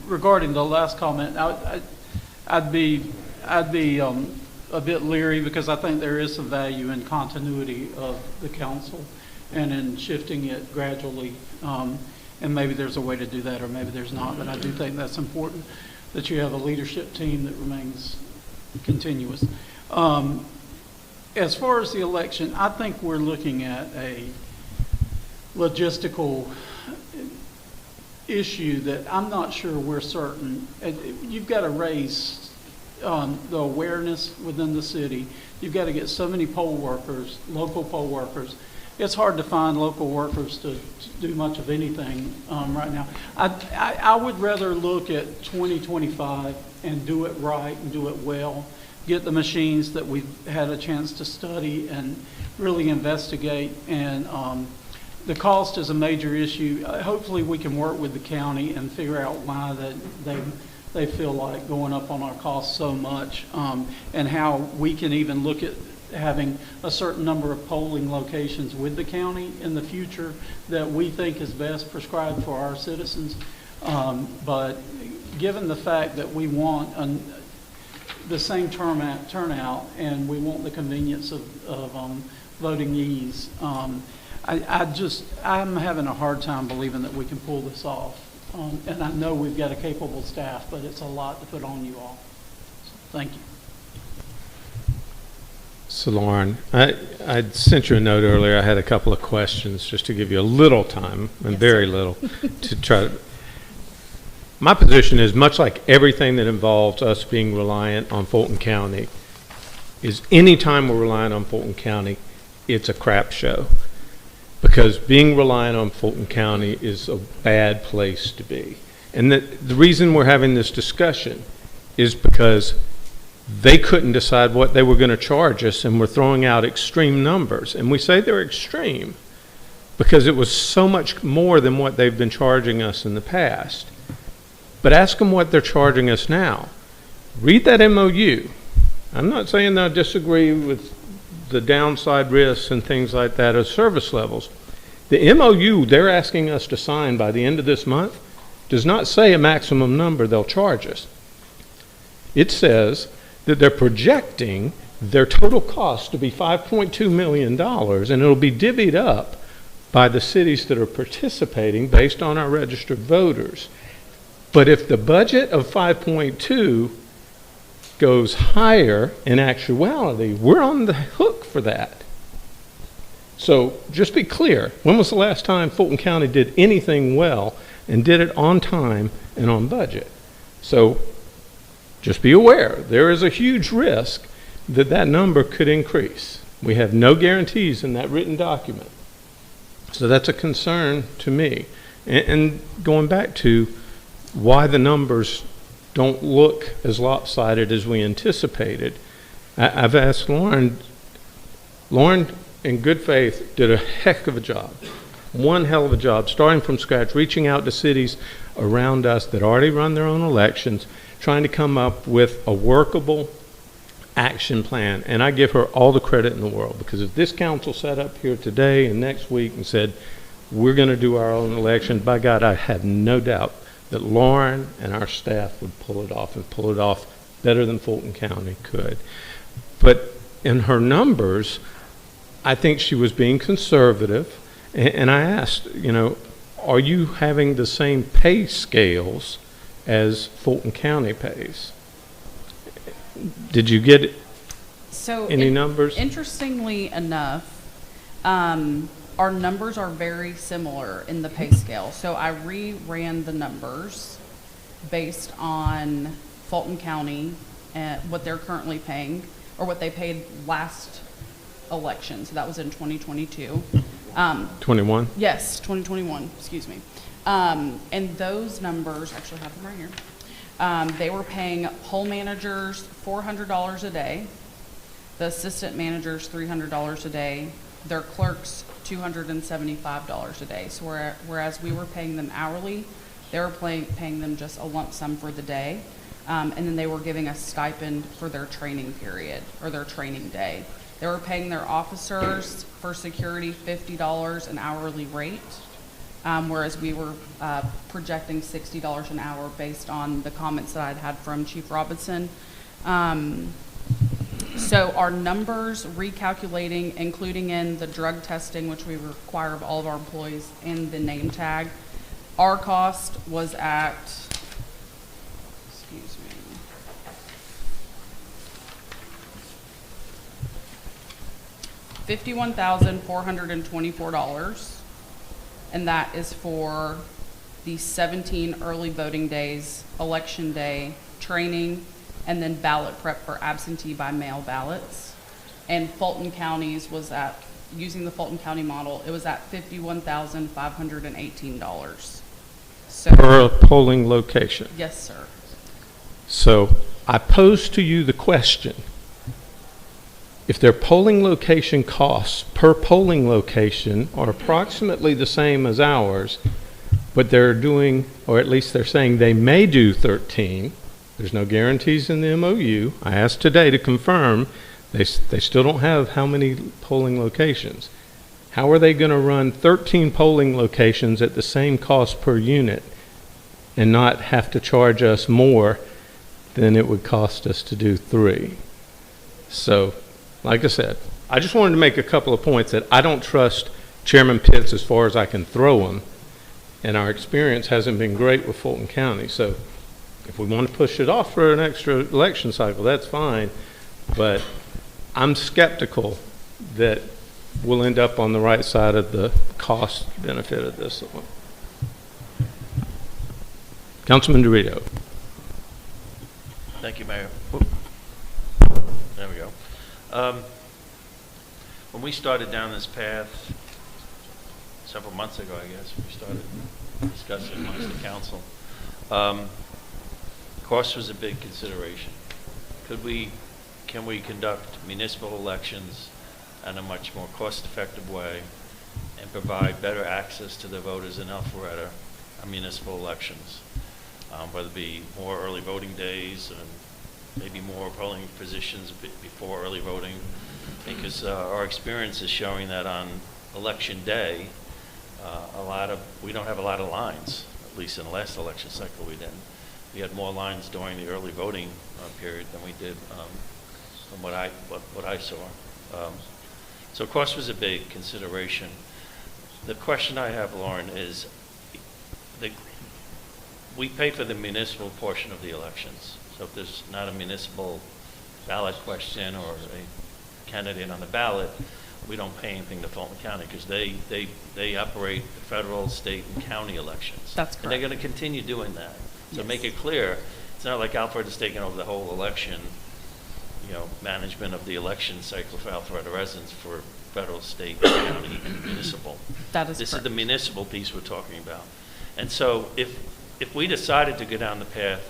Regarding the last comment, I'd be a bit leery because I think there is some value in continuity of the council and in shifting it gradually. And maybe there's a way to do that, or maybe there's not. But I do think that's important that you have a leadership team that remains continuous. As far as the election, I think we're looking at a logistical issue that I'm not sure we're certain. You've got to raise the awareness within the city. You've got to get so many poll workers, local poll workers. It's hard to find local workers to do much of anything right now. I would rather look at 2025 and do it right and do it well. Get the machines that we've had a chance to study and really investigate. And the cost is a major issue. Hopefully we can work with the county and figure out why that they feel like going up on our costs so much, and how we can even look at having a certain number of polling locations with the county in the future that we think is best prescribed for our citizens. But given the fact that we want the same turnout and we want the convenience of voting ease, I'm having a hard time believing that we can pull this off. And I know we've got a capable staff, but it's a lot to put on you all. So, thank you. So Lauren, I sent you a note earlier. I had a couple of questions just to give you a little time, and very little, to try to. My position is, much like everything that involves us being reliant on Fulton County, is any time we're reliant on Fulton County, it's a crap show. Because being reliant on Fulton County is a bad place to be. And the reason we're having this discussion is because they couldn't decide what they were going to charge us, and we're throwing out extreme numbers. And we say they're extreme because it was so much more than what they've been charging us in the past. But ask them what they're charging us now. Read that MOU. I'm not saying that I disagree with the downside risks and things like that of service levels. The MOU they're asking us to sign by the end of this month does not say a maximum number they'll charge us. It says that they're projecting their total cost to be $5.2 million, and it'll be divvied up by the cities that are participating based on our registered voters. But if the budget of 5.2 goes higher, in actuality, we're on the hook for that. So just be clear, when was the last time Fulton County did anything well and did it on time and on budget? So just be aware, there is a huge risk that that number could increase. We have no guarantees in that written document. So that's a concern to me. And going back to why the numbers don't look as lopsided as we anticipated, I've asked Lauren. Lauren, in good faith, did a heck of a job one hell of a job, starting from scratch, reaching out to cities around us that already run their own elections, trying to come up with a workable action plan. And I give her all the credit in the world, because if this council sat up here today and next week and said, we're going to do our own election, by God, I have no doubt that Lauren and our staff would pull it off, and pull it off better than Fulton County could. But in her numbers, I think she was being conservative. And I asked, are you having the same pay scales as Fulton County pays? Did you get any numbers? Interestingly enough, our numbers are very similar in the pay scale. So I re-ran the numbers based on Fulton County and what they're currently paying, or what they paid last election. So that was in 2022. 21? Yes, 2021, excuse me. And those numbers, actually have them right here. They were paying poll managers $400 a day, the assistant managers $300 a day, their clerks $275 a day. So whereas we were paying them hourly, they were paying them just a lump sum for the day. And then they were giving a stipend for their training period, or their training day. They were paying their officers for security $50 an hourly rate, whereas we were projecting $60 an hour based on the comments that I'd had from Chief Robinson. So our numbers, recalculating, including in the drug testing, which we require of all of our employees, and the name tag, our cost was at, excuse me, $51,424, and that is for the 17 early voting days, election day, training, and then ballot prep for absentee by mail ballots. And Fulton County's was at, using the Fulton County model, it was at $51,518. So, Per polling location. yes, sir. So I pose to you the question, if their polling location costs per polling location are approximately the same as ours, but they're doing, or at least they're saying they may do 13, there's no guarantees in the MOU. I asked today to confirm, they still don't have how many polling locations. How are they going to run 13 polling locations at the same cost per unit and not have to charge us more than it would cost us to do 3? So, like I said, I just wanted to make a couple of points that I don't trust Chairman Pitts as far as I can throw him, and our experience hasn't been great with Fulton County. So if we want to push it off for an extra election cycle, that's fine, but I'm skeptical that we'll end up on the right side of the cost benefit of this one. Councilman Dorito. Thank you, Mayor. There we go. When we started down this path several months ago, I guess, we started discussing amongst the council, cost was a big consideration. Can we conduct municipal elections in a much more cost-effective way and provide better access to the voters in Alpharetta on municipal elections, whether it be more early voting days and maybe more polling positions before early voting, because our experience is showing that on election day, we don't have a lot of lines, at least in the last election cycle we didn't. We had more lines during the early voting period than we did from what I saw. So cost was a big consideration. The question I have, Lauren, is we pay for the municipal portion of the elections. So if there's not a municipal ballot question or a candidate on the ballot, we don't pay anything to Fulton County because they operate federal, state, and county elections. That's correct. And they're going to continue doing that. So Yes. make it clear, it's not like Alpharetta's taking over the whole election, management of the election cycle for Alpharetta residents for federal, state, county, and municipal. That is This correct. is the municipal piece we're talking about. And so if we decided to go down the path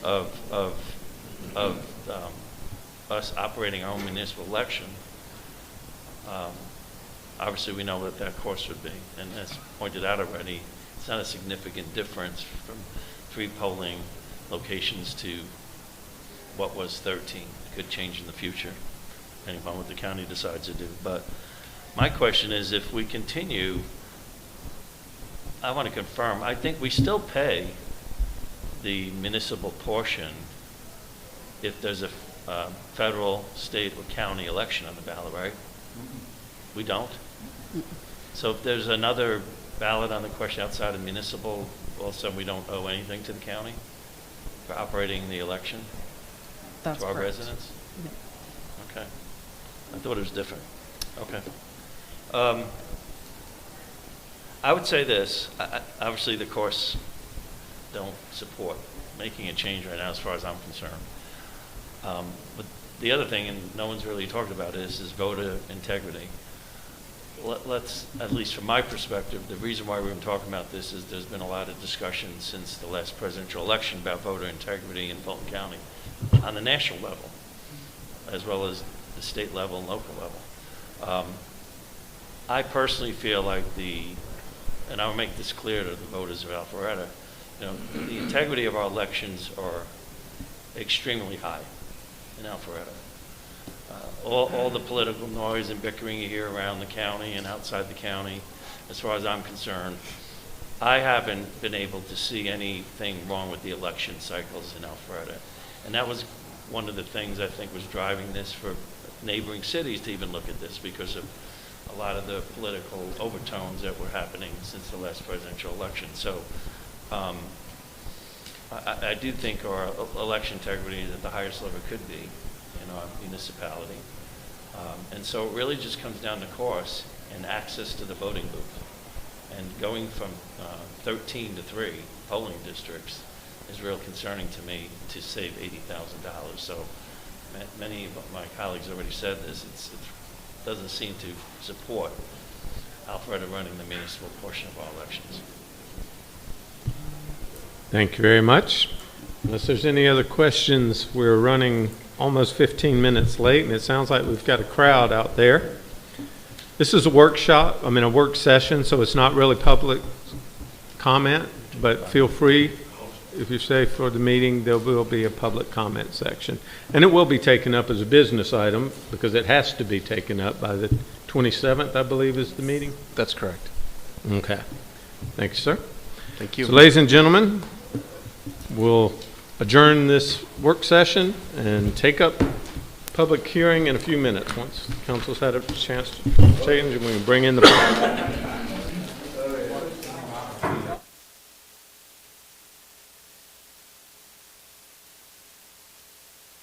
of us operating our own municipal election, obviously we know what that cost would be. And as pointed out already, it's not a significant difference from 3 polling locations to what was 13. It could change in the future, depending upon what the county decides to do. But my question is, if we continue, I want to confirm, I think we still pay the municipal portion if there's a federal, state, or county election on the ballot, right? We don't? So if there's another ballot on the question outside of municipal, all of a sudden we don't owe anything to the county for operating the election? That's to our correct. residents? Okay. I thought it was different. Okay. I would say this. Obviously, the courts don't support making a change right now as far as I'm concerned. But the other thing, and no one's really talked about is voter integrity. Let's, at least from my perspective, the reason why we've been talking about this is there's been a lot of discussion since the last presidential election about voter integrity in Fulton County on the national level, as well as the state level and local level. I personally feel like and I'll make this clear to the voters of Alpharetta, the integrity of our elections are extremely high in Alpharetta. All the political noise and bickering you hear around the county and outside the county, as far as I'm concerned, I haven't been able to see anything wrong with the election cycles in Alpharetta. And that was one of the things I think was driving this for neighboring cities to even look at this, because of a lot of the political overtones that were happening since the last presidential election. So I do think our election integrity is at the highest level it could be in our municipality. And so it really just comes down to cost and access to the voting booth. And going from 13 to 3 polling districts is real concerning to me, to save $80,000. So many of my colleagues already said this. It doesn't seem to support Alpharetta running the municipal portion of our elections. Thank you very much. Unless there's any other questions, we're running almost 15 minutes late, and it sounds like we've got a crowd out there. This is a work session, so it's not really public comment, but feel free, if you stay for the meeting, there will be a public comment section. And it will be taken up as a business item, because it has to be taken up by the 27th, I believe, is the meeting? That's correct. Okay. Thank you, sir. Thank you. So, ladies and gentlemen, we'll adjourn this work session and take up public hearing in a few minutes. Once council's had a chance to change, and we can bring in the